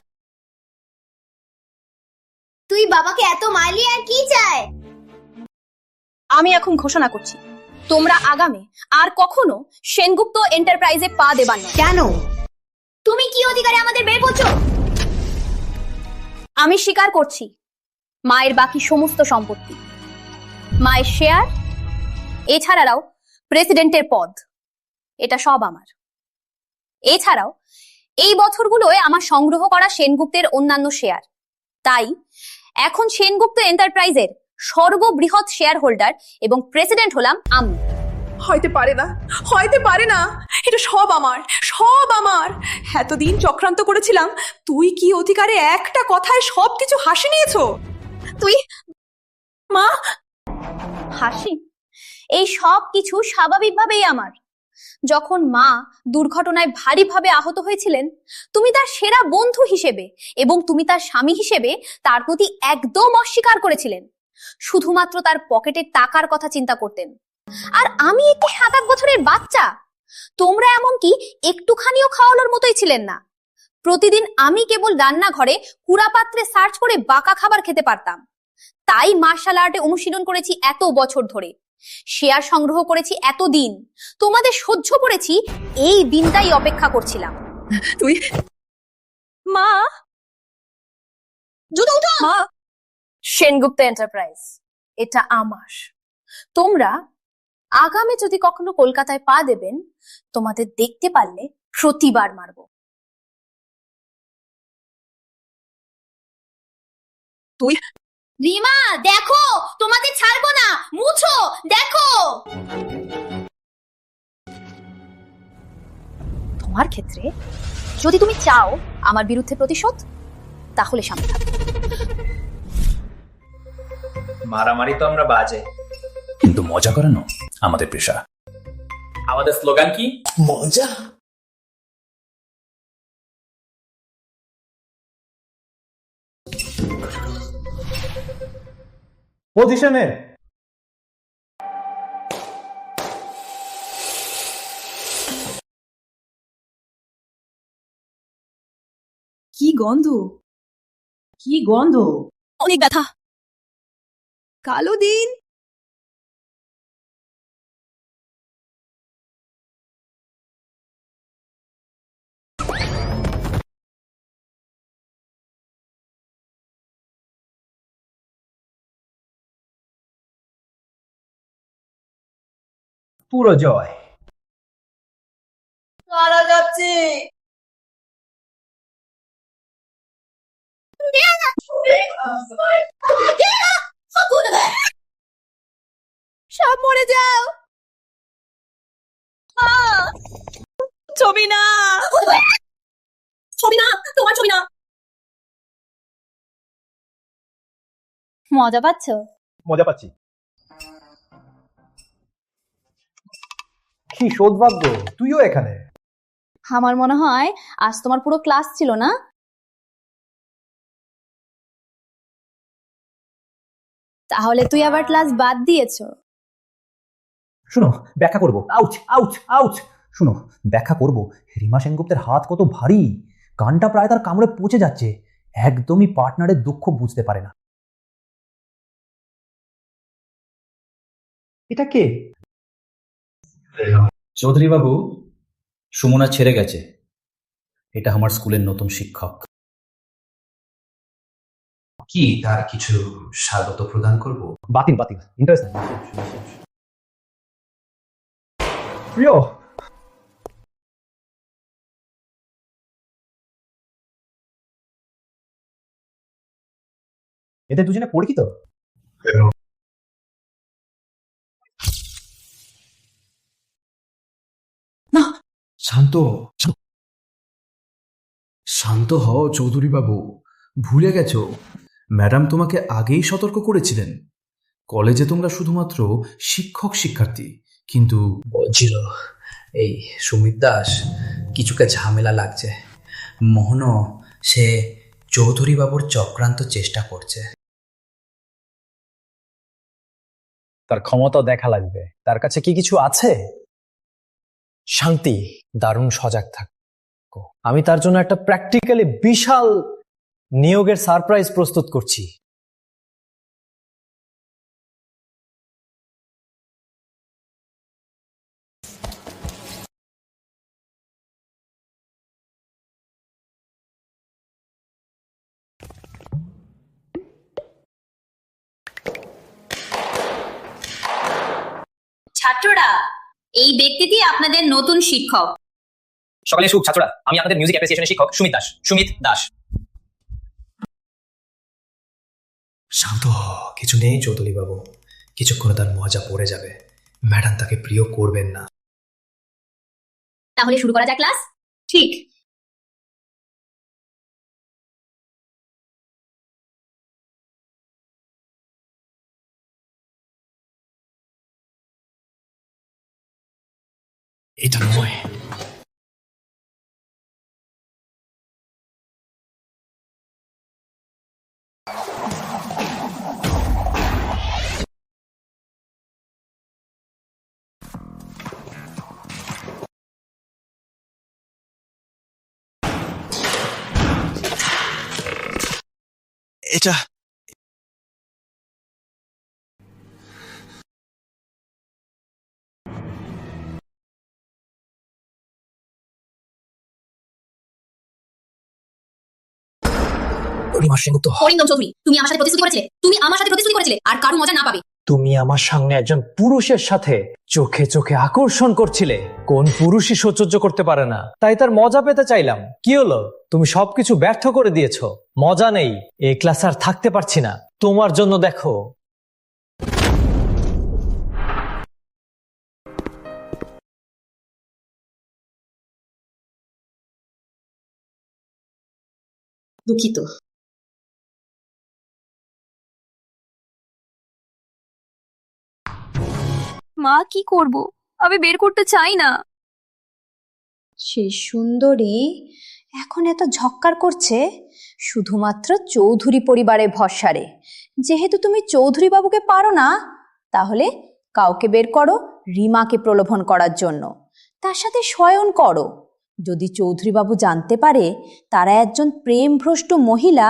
তুই বাবাকে এত মারলি আর কি চায়? আমি এখন ঘোষণা করছি, তোমরা আগামী আর কখনো সেনগুপ্ত এন্টারপ্রাইজে পা দেবার না। কেন? তুমি কি অধিকারে আমাদের বের করছো? আমি স্বীকার করছি মায়ের বাকি সমস্ত সম্পত্তি, মায়ের শেয়ার, এছাড়াও প্রেসিডেন্টের পদ, এটা সব আমার। এছাড়াও এই বছরগুলোয় আমার সংগ্রহ করা সেনগুপ্তের অন্যান্য শেয়ার। তাই এখন সেনগুপ্ত এন্টারপ্রাইজের সর্ববৃহৎ শেয়ার হোল্ডার এবং প্রেসিডেন্ট হলাম আমি। হইতে পারে না, হইতে পারে না, এটা সব আমার, সব আমার। এতদিন চক্রান্ত করেছিলাম, তুই কি অধিকারে একটা কথায় সবকিছু হাসি নিয়েছো? তুই মা হাসি, এই সব কিছু স্বাভাবিকভাবেই আমার। যখন মা দুর্ঘটনায় ভারীভাবে আহত হয়েছিলেন, তুমি তার সেরা বন্ধু হিসেবে এবং তুমি তার স্বামী হিসেবে তার প্রতি একদম অস্বীকার করেছিলেন। শুধুমাত্র তার পকেটের টাকার কথা চিন্তা করতেন। আর আমি একটি 7-8 বছরের বাচ্চা। তোমরা এমনকি একটুখানিও খাওয়ানোর মতোই ছিলেন না। প্রতিদিন আমি কেবল রান্নাঘরে কুড়াপাত্রে সার্চ করে বাঁকা খাবার খেতে পারতাম। তাই মার্শাল আর্টে অনুশীলন করেছি এত বছর ধরে, শেয়ার সংগ্রহ করেছি এতদিন, তোমাদের সহ্য করেছি, এই দিনটাই অপেক্ষা করছিলাম। তুই মা, জুতো উঠো। মা, সেনগুপ্ত এন্টারপ্রাইজ এটা আমার। তোমরা আগামী যদি কখনো কলকাতায় পা দেবেন, তোমাদের দেখতে পারলে প্রতিবার মারবো। তুই রিমা দেখো, তোমাদের ছাড়বো না, মুছো, দেখো। তোমার ক্ষেত্রে যদি তুমি চাও আমার বিরুদ্ধে প্রতিশোধ, তাহলে সামনে থাকো। মারামারি তো আমরা বাজে, কিন্তু মজা করানো আমাদের পেশা। আমাদের স্লোগান কি? মজা। পজিশনে। কি গন্ধ, কি গন্ধ! অনেক ব্যথা। কালো দিন, পুরো জয়। মারা যাচ্ছে। সব মরে যাও। ছবি না, ছবি না, তোমার ছবি না। মজা পাচ্ছ? মজা পাচ্ছি। কি সৌভাগ্য তুইও এখানে। আমার মনে হয় আজ তোমার পুরো ক্লাস ছিল না? তাহলে তুই আবার ক্লাস বাদ দিয়েছো? শুনো, ব্যাখ্যা করব। Ouch ouch ouch. শুনো, ব্যাখ্যা করব। রিমা সেনগুপ্তের হাত কত ভারী, কানটা প্রায় তার কামড়ে পচে যাচ্ছে। একদমই পার্টনারের দুঃখ বুঝতে পারে না। এটা কে? চৌধুরী বাবু, সুমনা ছেড়ে গেছে। এটা আমার স্কুলের নতুন শিক্ষক। কি তার কিছু স্বাগত প্রদান করব? বাতিল বাতিল, ইন্টারেস্ট নাই। প্রিয়, এদের দুজনে পরিচিত? না, শান্ত শান্ত হও চৌধুরী বাবু। ভুলে গেছো, ম্যাডাম তোমাকে আগেই সতর্ক করেছিলেন। কলেজে তোমরা শুধুমাত্র শিক্ষক শিক্ষার্থী, কিন্তু বলছিল এই সুমিত দাস কিছুটা ঝামেলা লাগছে। মোহনও সে চৌধুরী বাবুর চক্রান্ত চেষ্টা করছে। তার ক্ষমতা দেখা লাগবে। তার কাছে কি কিছু আছে? শান্তি, দারুণ সজাগ থাকো। আমি তার জন্য একটা প্র্যাকটিক্যালি বিশাল নিয়োগের সারপ্রাইজ প্রস্তুত করছি। ছাত্ররা, এই ব্যক্তিটি আপনাদের নতুন শিক্ষক। সকালে সুখ ছাত্ররা, আমি আপনাদের মিউজিক অ্যাপ্রিসিয়েশনের শিক্ষক সুমিত দাস। সুমিত দাস। শান্ত কিছু নেই চৌধুরী বাবু, কিছুক্ষণে তার মজা পড়ে যাবে। ম্যাডাম তাকে প্রিয় করবেন না। তাহলে শুরু করা যাক ক্লাস। ঠিক। এটা নয়। এটা রিমা সেনগুপ্ত, অরিন্দম চৌধুরী, তুমি আমার সাথে প্রতিশ্রুতি করেছিলে, তুমি আমার সাথে প্রতিশ্রুতি করেছিলে আর কারো মজা না পাবে। তুমি আমার সামনে একজন পুরুষের সাথে চোখে চোখে আকর্ষণ করছিলে। কোন পুরুষই সহ্য করতে পারে না, তাই তার মজা পেতে চাইলাম। কি হলো? তুমি সবকিছু ব্যর্থ করে দিয়েছো। মজা নেই, এই ক্লাস আর থাকতে পারছি না। তোমার জন্য দেখো। দুঃখিত। মা, কি করব? আমি বের করতে চাই না। সে সুন্দরী এখন এত ঝক্কার করছে শুধুমাত্র চৌধুরী পরিবারের ভরসারে। যেহেতু তুমি চৌধুরী বাবুকে পারো না, তাহলে কাউকে বের করো রিমাকে প্রলোভন করার জন্য। তার সাথে শয়ন করো। যদি চৌধুরী বাবু জানতে পারে তারা একজন প্রেমভ্রষ্ট মহিলা,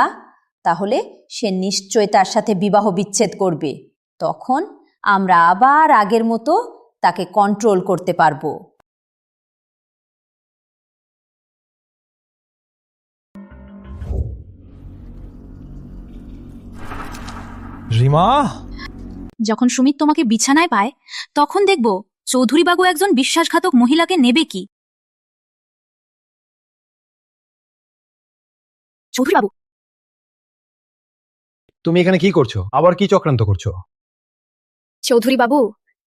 তাহলে সে নিশ্চয় তার সাথে বিবাহ বিচ্ছেদ করবে। তখন আমরা আবার আগের মতো তাকে কন্ট্রোল করতে পারবো। রিমা, যখন সুমিত তোমাকে বিছানায় পায় তখন দেখবো চৌধুরীবাবু একজন বিশ্বাসঘাতক মহিলাকে নেবে কি? চৌধুরীবাবু, তুমি এখানে কি করছো? আবার কি চক্রান্ত করছো? চৌধুরীবাবু,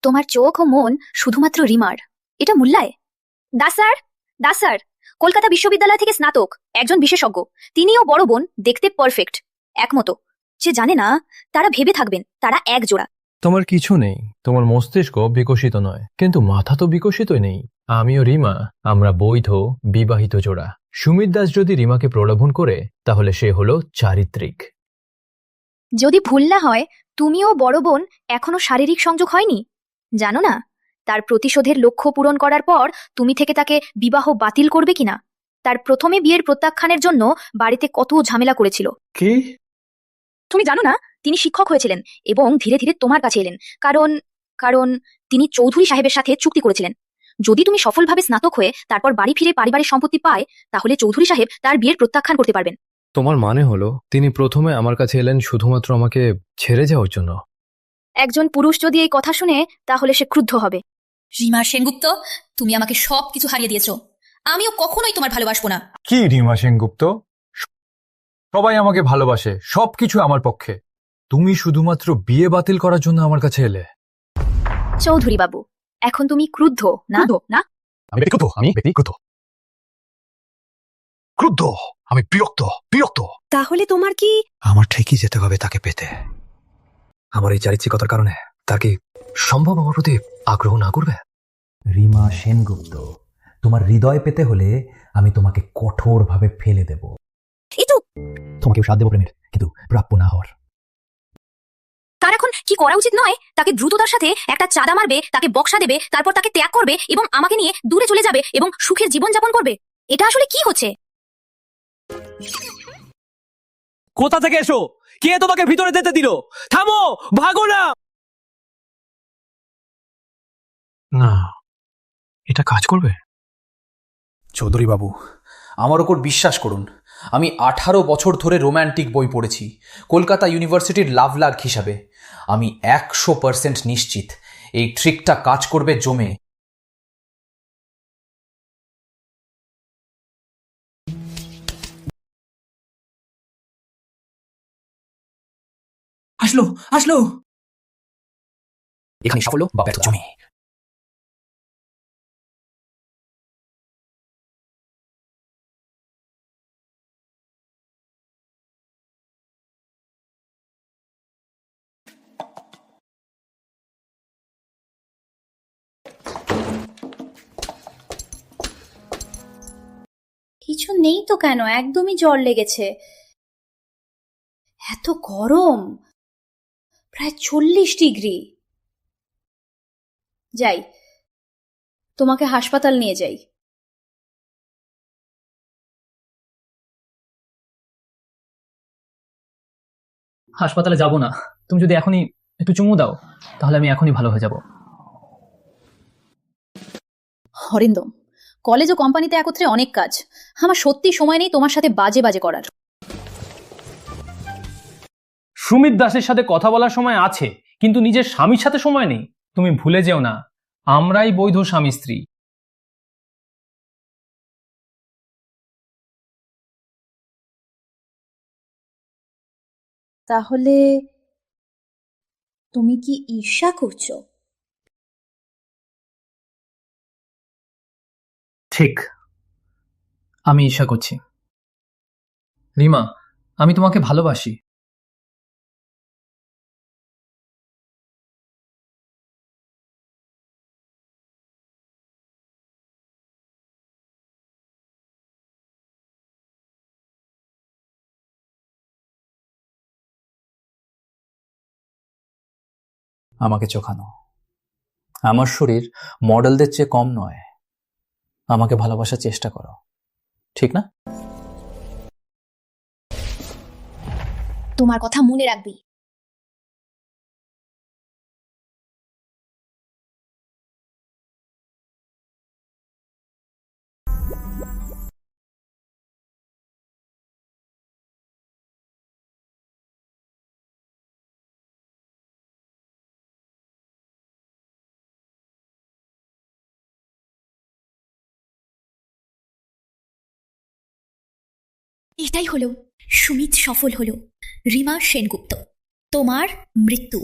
তোমার চোখ ও মন শুধুমাত্র রিমার, এটা মূল্যায়। দাসার, দাসার কলকাতা বিশ্ববিদ্যালয় থেকে স্নাতক, একজন বিশেষজ্ঞ। তিনিও বড় বোন দেখতে পারফেক্ট, একমত। যে জানে না, তারা ভেবে থাকবেন তারা এক জোড়া। তোমার কিছু নেই, তোমার মস্তিষ্ক বিকশিত নয়, কিন্তু মাথা তো বিকশিতই নেই। আমিও রিমা, আমরা বৈধ বিবাহিত জোড়া। সুমিত দাস যদি রিমাকে প্রলোভন করে, তাহলে সে হলো চারিত্রিক। যদি ভুল না হয়, তুমিও বড় বোন এখনো শারীরিক সংযোগ হয়নি, জানো না? তার প্রতিশোধের লক্ষ্য পূরণ করার পর তুমি থেকে তাকে বিবাহ বাতিল করবে কিনা? তার প্রথমে বিয়ের প্রত্যাখ্যানের জন্য বাড়িতে কত ঝামেলা করেছিল। কি? তুমি জানো না, তিনি শিক্ষক হয়েছিলেন এবং ধীরে ধীরে তোমার কাছে এলেন, কারণ কারণ তিনি চৌধুরী সাহেবের সাথে চুক্তি করেছিলেন। যদি তুমি সফলভাবে স্নাতক হয়ে তারপর বাড়ি ফিরে পারিবারিক সম্পত্তি পায়, তাহলে চৌধুরী সাহেব তার বিয়ের প্রত্যাখ্যান করতে পারবেন। তোমার মানে হলো তিনি প্রথমে আমার কাছে এলেন শুধুমাত্র আমাকে ছেড়ে যাওয়ার জন্য? একজন পুরুষ যদি এই কথা শুনে, তাহলে সে ক্রুদ্ধ হবে। রিমা সেনগুপ্ত, তুমি আমাকে সবকিছু হারিয়ে দিয়েছো। আমিও কখনোই তোমার ভালোবাসবো না। কি রিমা সেনগুপ্ত? সবাই আমাকে ভালোবাসে, সবকিছু আমার পক্ষে। তুমি শুধুমাত্র বিয়ে বাতিল করার জন্য আমার কাছে এলে। চৌধুরী বাবু, এখন তুমি ক্রুদ্ধ না? না, আমি ব্যক্তিগত, আমি ব্যক্তিগত ক্রুদ্ধ, আমি বিরক্ত বিরক্ত। তাহলে তোমার কি? আমার ঠিকই যেতে হবে তাকে পেতে। আমার এই চারিত্রিকতার কারণে তার কি সম্ভব আমার প্রতি আগ্রহ না করবে? রিমা সেনগুপ্ত, তোমার হৃদয় পেতে হলে আমি তোমাকে কঠোরভাবে ফেলে দেব। তোমাকেও সাথ দেব প্রেমের, কিন্তু প্রাপ্য না হওয়ার। তার এখন কি করা উচিত নয়? তাকে দ্রুততার সাথে একটা চাঁদা মারবে, তাকে বক্সা দেবে, তারপর তাকে ত্যাগ করবে এবং আমাকে নিয়ে দূরে চলে যাবে এবং সুখের জীবন যাপন করবে। এটা আসলে কি হচ্ছে? কোথা থেকে এসো? কে তোমাকে ভিতরে যেতে দিল? থামো, ভাগো না। না, এটা কাজ করবে? চৌধুরী বাবু, আমার ওপর বিশ্বাস করুন। আমি 18 বছর ধরে রোম্যান্টিক বই পড়েছি, কলকাতা ইউনিভার্সিটির লাভ লাগ হিসাবে। আমি 100% নিশ্চিত এই ট্রিকটা কাজ করবে জমে। আসলো আসলো, এখানে সাফল্য বা ব্যর্থ জমি। কিছু নেই তো কেন, একদমই জ্বর লেগেছে। এত গরম, প্রায় 40 ডিগ্রি। যাই, তোমাকে হাসপাতাল নিয়ে যাই। হাসপাতালে যাব না। তুমি যদি এখনই একটু চুমু দাও, তাহলে আমি এখনই ভালো হয়ে যাব। হরিন্দম, কলেজ ও কোম্পানিতে একত্রে অনেক কাজ। আমার সত্যি সময় নেই তোমার সাথে বাজে বাজে করার। সুমিত দাসের সাথে কথা বলার সময় আছে, কিন্তু নিজের স্বামীর সাথে সময় নেই। তুমি ভুলে যেও না, আমরাই বৈধ স্বামী স্ত্রী। তাহলে তুমি কি ঈর্ষা করছো? ঠিক, আমি ঈর্ষা করছি। রিমা, আমি তোমাকে ভালোবাসি। আমাকে চোখানো। আমার শরীর মডেলদের চেয়ে কম নয়। আমাকে ভালোবাসার চেষ্টা করো, ঠিক না? তোমার কথা মনে রাখবি। এটাই হলো, সুমিত সফল হলো। রিমা সেনগুপ্ত, তোমার মৃত্যু।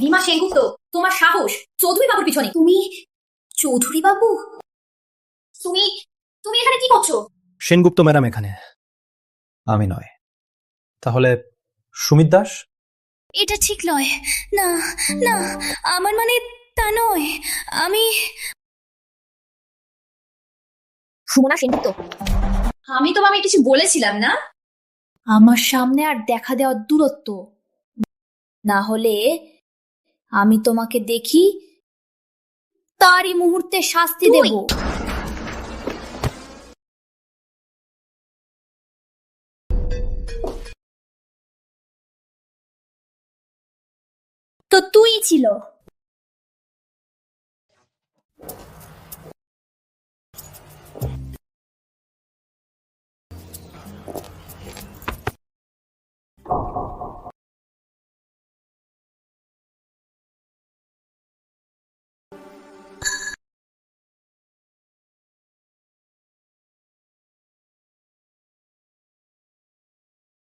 রিমা সেনগুপ্ত, তোমার সাহস চৌধুরী বাবুর পিছনে। তুমি চৌধুরী বাবু? তুমি তুমি এখানে কি করছো? সেনগুপ্ত ম্যাডাম এখানে, আমি নয়। তাহলে সুমিত দাস? এটা ঠিক নয়। না না, আমার মানে তা নয়। আমি সুমনা সেনগুপ্ত। আমি তোমাকে কিছু বলেছিলাম না? আমার সামনে আর দেখা দেওয়ার দূরত্ব, না হলে আমি তোমাকে দেখি তারই মুহূর্তে শাস্তি দেব। তো তুই ছিল।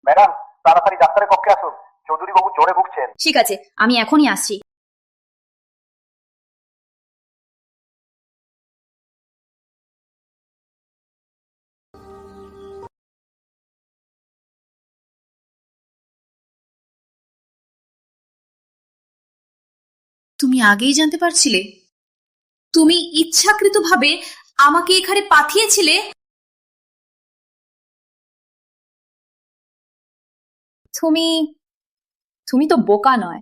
ম্যাডাম, তাড়াতাড়ি ডাক্তারের কক্ষে আসুন, চৌধুরী বাবু জ্বরে ভুগছেন। ঠিক আছে, আমি এখনই আসছি। তুমি আগেই জানতে পারছিলে? তুমি ইচ্ছাকৃতভাবে আমাকে এখানে পাঠিয়েছিলে? তুমি তুমি তো বোকা নয়।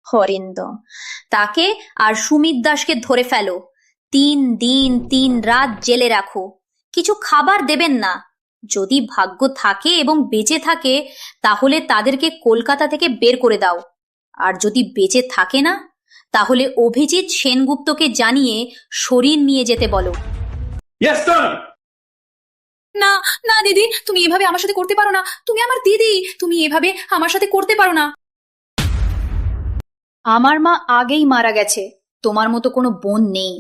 হরিন্দম, তাকে আর সুমিত দাসকে ধরে ফেলো। 3 দিন 3 রাত জেলে রাখো। কিছু খাবার দেবেন না। যদি ভাগ্য থাকে এবং বেঁচে থাকে তাহলে তাদেরকে কলকাতা থেকে বের করে দাও। আর যদি বেঁচে থাকে না তাহলে অভিজিৎ সেনগুপ্তকে জানিয়ে শরীর নিয়ে যেতে বলো। না না দিদি, তুমি এভাবে আমার সাথে করতে পারো না। তুমি আমার দিদি, তুমি এভাবে আমার সাথে করতে পারো না। আমার মা আগেই মারা গেছে, তোমার মতো কোনো বোন নেই।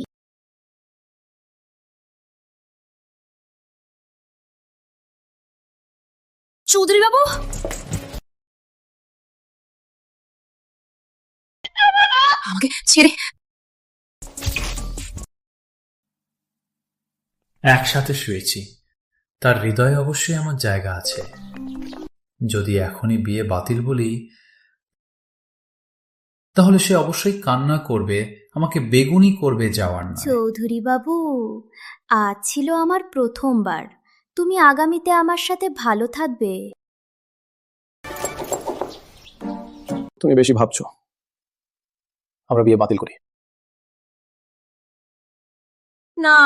চৌধুরী বাবু, আমাকে ছেড়ে। একসাথে শুয়েছি, তার হৃদয়ে অবশ্যই আমার জায়গা আছে। যদি এখনই বিয়ে বাতিল বলি তাহলে সে অবশ্যই কান্না করবে, আমাকে বেগুনি করবে যাওয়ার না। চৌধুরী বাবু, আজ ছিল আমার প্রথমবার। তুমি আগামীতে আমার সাথে ভালো থাকবে। তুমি বেশি ভাবছো, আমরা বিয়ে বাতিল করি। না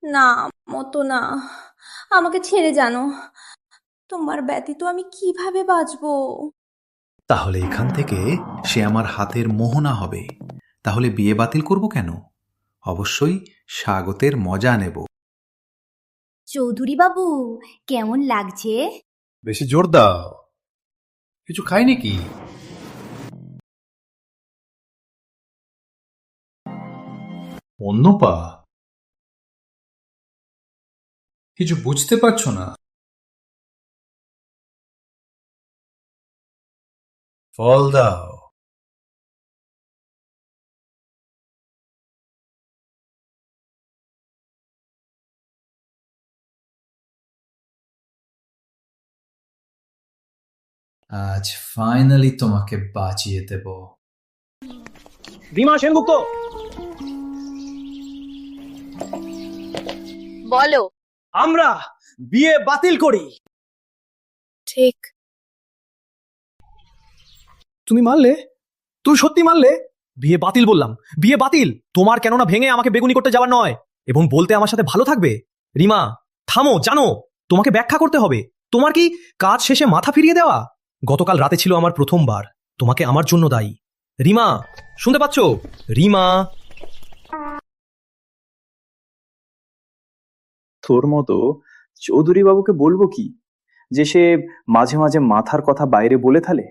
না, মতো না, আমাকে ছেড়ে জানো। তোমার ব্যতীত আমি কিভাবে বাঁচবো? তাহলে এখান থেকে সে আমার হাতের মোহনা হবে। তাহলে বিয়ে বাতিল করব কেন? অবশ্যই স্বাগতের মজা নেব। চৌধুরী বাবু, কেমন লাগছে? বেশি জোর দাও। কিছু খাই নাকি? অন্য পা? কিছু বুঝতে পারছো না? ফল দাও। আজ ফাইনালি তোমাকে বাঁচিয়ে দেব। রিমা সেনগুপ্ত, বলো। আমরা বিয়ে বাতিল করি। ঠিক। তুমি মানলে? তুই সত্যি মানলে? বিয়ে বাতিল বললাম, বিয়ে বাতিল। তোমার কেননা ভেঙে আমাকে বেগুনি করতে যাওয়ার নয়, এবং বলতে আমার সাথে ভালো থাকবে। রিমা থামো, জানো তোমাকে ব্যাখ্যা করতে হবে। তোমার কি কাজ শেষে মাথা ফিরিয়ে দেওয়া? গতকাল রাতে ছিল আমার প্রথমবার, তোমাকে আমার জন্য দায়ী। রিমা, শুনতে পাচ্ছ? রিমা। তোর মতো চৌধুরী বাবুকে বলবো কি? যে সে মাঝে মাঝে মাথার কথা বাইরে বলে ফেলে?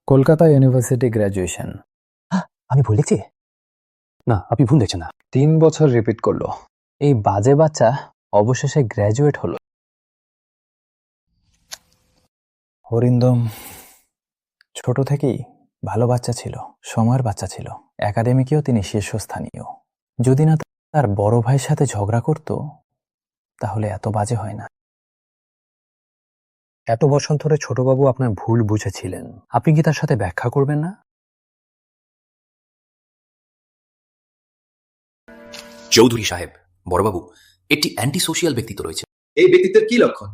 Kolkata university graduation. আমি ভুল দেখছি? না, আপনি ভুল দেখছেন না। 3 বছর রিপিট করলো। এই বাজে বাচ্চা অবশেষে গ্র্যাজুয়েট হলো। অরিন্দম ছোট থেকেই ভালো বাচ্চা ছিল, সময়ের বাচ্চা ছিল। একাডেমিকেও তিনি শীর্ষস্থানীয়। যদি না তার বড় ভাইয়ের সাথে ঝগড়া করত তাহলে এত বাজে হয় না। এত বছর ধরে ছোটবাবু আপনার ভুল বুঝেছিলেন, আপনি কি তার সাথে ব্যাখ্যা করবেন না? চৌধুরী সাহেব, বড়বাবু, একটি অ্যান্টি সোশিয়াল ব্যক্তিত্ব রয়েছে। এই ব্যক্তিত্বের কি লক্ষণ?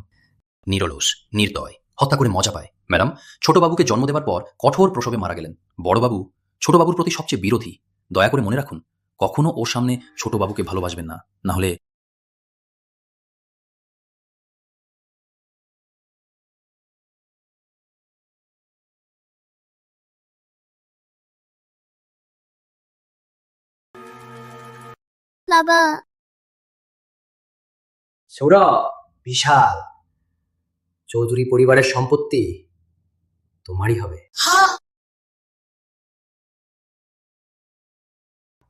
নিরলস, নির্দয়, হত্যা করে মজা পায়। ম্যাডাম, ছোটবাবুকে জন্ম দেওয়ার পর কঠোর প্রসবে মারা গেলেন। বড়বাবু ছোটবাবুর প্রতি সবচেয়ে বিরোধী। দয়া করে মনে রাখুন, কখনো ওর সামনে ছোটবাবুকে ভালোবাসবেন না, না হলে। বাবা, সৌরভ, বিশাল চৌধুরী পরিবারের সম্পত্তি তোমারই হবে।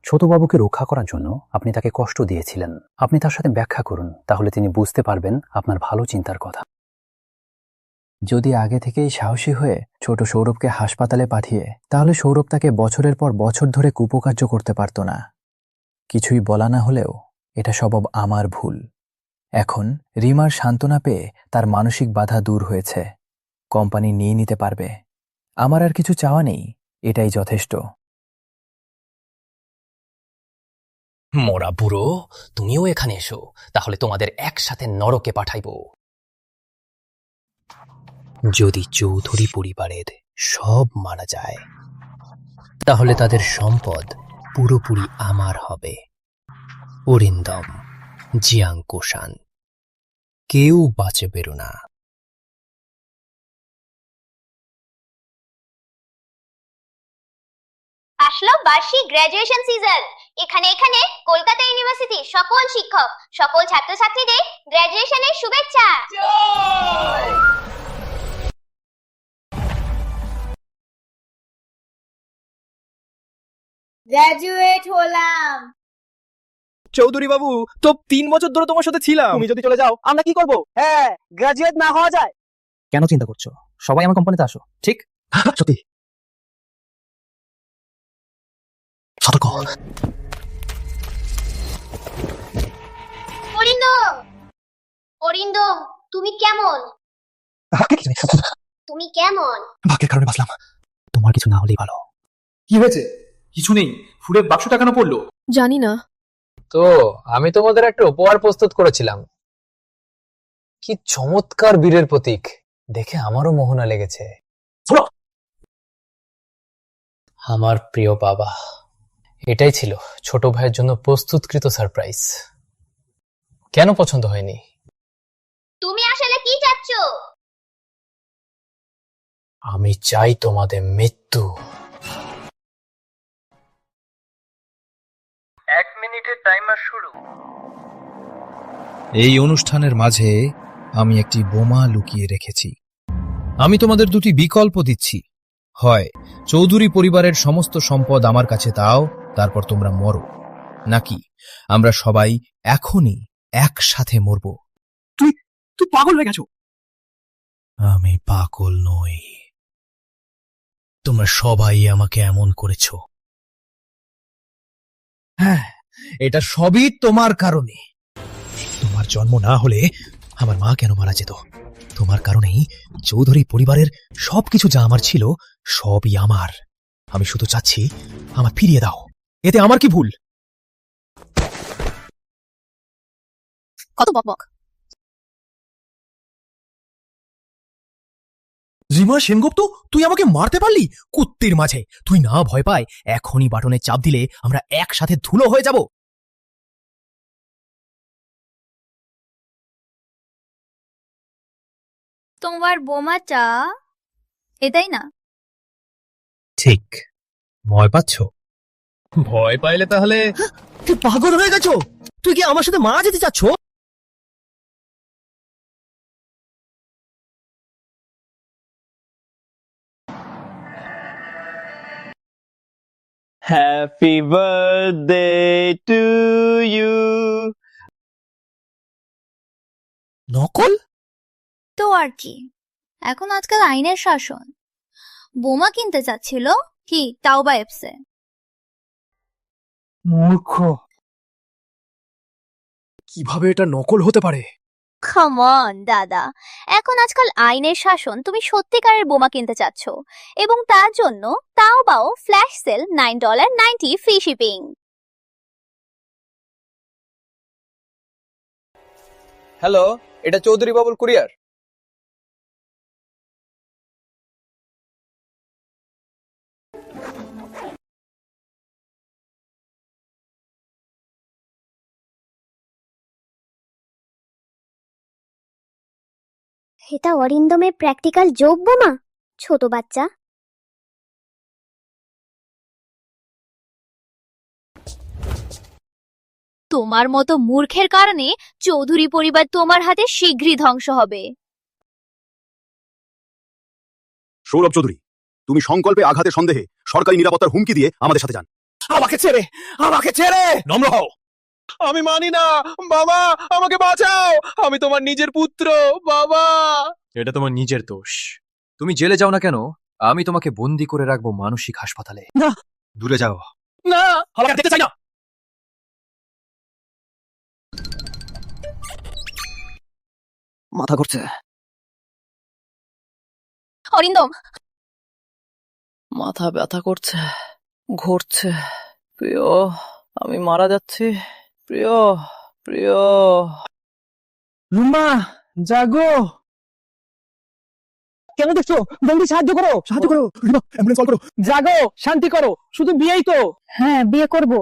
ছোটবাবুকে রক্ষা করার জন্য আপনি তাকে কষ্ট দিয়েছিলেন। আপনি তার সাথে ব্যাখ্যা করুন, তাহলে তিনি বুঝতে পারবেন আপনার ভালো চিন্তার কথা। যদি আগে থেকেই সাহসী হয়ে ছোট সৌরভকে হাসপাতালে পাঠিয়ে, তাহলে সৌরভ তাকে বছরের পর বছর ধরে কুপকার্য করতে পারত না। কিছুই বলা না হলেও এটা সব আমার ভুল। এখন রিমার সান্ত্বনা পেয়ে তার মানসিক বাধা দূর হয়েছে। কোম্পানি নিয়ে নিতে পারবে। আমার আর কিছু চাওয়া নেই, এটাই যথেষ্ট। মরা বুড়ো, তুমিও এখানে এসো, তাহলে তোমাদের একসাথে নরকে পাঠাইব। যদি চৌধুরী পরিবারের সব মারা যায়, তাহলে তাদের সম্পদ পুরোপুরি আমার হবে। অরিন্দম, জিয়াং কোশান, কেউ বাঁচে বেরো না। আসলো বার্ষিক গ্র্যাজুয়েশন সিজন। এখানে কলকাতা ইউনিভার্সিটি সকল শিক্ষক, সকল ছাত্রছাত্রীদের গ্র্যাজুয়েশনের শুভেচ্ছা। গ্র্যাজুয়েট হলাম। চৌধুরী বাবু, তো 3 বছর ধরে তোমার সাথে ছিলাম। তুমি যদি চলে যাও আমরা কি করব? হ্যাঁ, গ্রাজুয়েট না হওয়া যায়। কেন চিন্তা করছো? সবাই আমার কোম্পানিতে আসো, ঠিক? সত্যি। সতর্ক। অরিন্দম, তুমি কেমন? তুমি কেমন? ভাগ্যের কারণে বাঁচলাম। তোমার কিছু না হলেই ভালো। কি হয়েছে? কিছু নেই। ফুলের বাক্সটা কেন পড়লো? জানি না। তো আমি তোমাদের একটা উপহার প্রস্তুত করেছিলাম। কি চমৎকার বীরের প্রতীক, দেখে আমারও মোহনা লেগেছে। আমার প্রিয় বাবা, এটাই ছিল ছোট ভাইয়ের জন্য প্রস্তুতকৃত সারপ্রাইজ। কেন পছন্দ হয়নি? তুমি আসলে কি চাচ্ছ? আমি চাই তোমাদের মৃত্যু। 1 মিনিটের টাইমার শুরু। এই অনুষ্ঠানের মাঝে আমি একটি বোমা লুকিয়ে রেখেছি। আমি তোমাদের দুটি বিকল্প দিচ্ছি। হয় চৌধুরী পরিবারের সমস্ত সম্পদ আমার কাছে দাও, তারপর তোমরা মরো, নাকি আমরা সবাই এখনই একসাথে মরব। তুই পাগল হয়ে গেছো? আমি পাগল নই, তোমরা সবাই আমাকে এমন করেছো। হ্যাঁ, এটা সবই তোমার কারণে। তোমার জন্ম না হলে আমার মা কেন মারা যেত? তোমার কারণেই চৌধুরী পরিবারের সবকিছু যা আমার ছিল সবই আমার। আমি শুধু চাচ্ছি আমার ফিরিয়ে দাও। এতে আমার কি ভুল? কত বকবক। রিমা সেনগুপ্ত, তুই আমাকে মারতে পারলি? কুত্তির মাঝে তুই না ভয় পায় এখনই বাটনে চাপ দিলে আমরা একসাথে ধুলো হয়ে যাব। তোমার বোমাটা এটাই না? ঠিক। ভয় পাচ্ছ? ভয় পাইলে তাহলে তুই পাগল হয়ে গেছো? তুই কি আমার সাথে মারা যেতে চাচ্ছ? Happy birthday to you. নকল? তো আর কি, এখন আজকাল আইনের শাসন। বোমা কিনতে চাচ্ছিল কি, তাও বা এপসে। মূর্খ, কিভাবে এটা নকল হতে পারে? কাম অন দাদা, এখন আজকাল আইনের শাসন। তুমি সত্যিকারের বোমা কিনতে চাচ্ছ এবং তার জন্য Taobao flash sale $9.90 free shipping. Hello, এটা চৌধুরী বাবুর কুরিয়ার। এটা অরিন্দমের প্র্যাকটিক্যাল জোক বোমা। ছোট বাচ্চা। তোমার মতো মূর্খের কারণে চৌধুরী পরিবার তোমার হাতে শীঘ্রই ধ্বংস হবে। সৌরভ চৌধুরী, তুমি সংকল্পে আঘাতের সন্দেহে সরকারি নিরাপত্তার হুমকি দিয়ে আমাদের সাথে যান। আমাকে ছেড়ে, আমাকে ছেড়ে! নম্র হও। আমি মানি না বাবা, আমাকে বাঁচাও, আমি তোমার নিজের পুত্র বাবা। এটা তোমার নিজের দোষ। তুমি জেলে যাও না কেন, আমি তোমাকে বন্দি করে রাখবো মানসিক হাসপাতালে। না, দূরে যাও। না, আমাকে দেখতে চাই না। মাথা ঘুরছে। অরিন্দম, মাথা ব্যথা করছে, ঘুরছে। প্রিয়, আমি মারা যাচ্ছি। প্রিয়, প্রিয়। রুম্বা, জাগো। কেন দেখছো? জলদি সাহায্য করো, সাহায্য করো। রিমা, অ্যাম্বুলেন্স কল করো। জাগো, শান্তি করো, শুধু বিয়েই তো। হ্যাঁ, বিয়ে করব।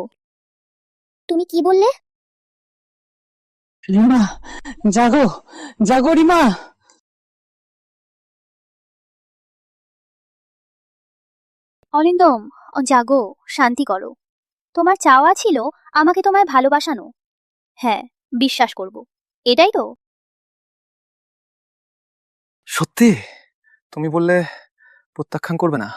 তুমি কি বললে? রিমা, জাগো, জাগো রিমা। অরিন্দম, জাগো, শান্তি করো। তোমার চাওয়া ছিল আমাকে তোমায় ভালোবাসানো। হ্যাঁ, বিশ্বাস করব, এটাই তো। সত্যি? তুমি বললে প্রত্যাখ্যান করবে না?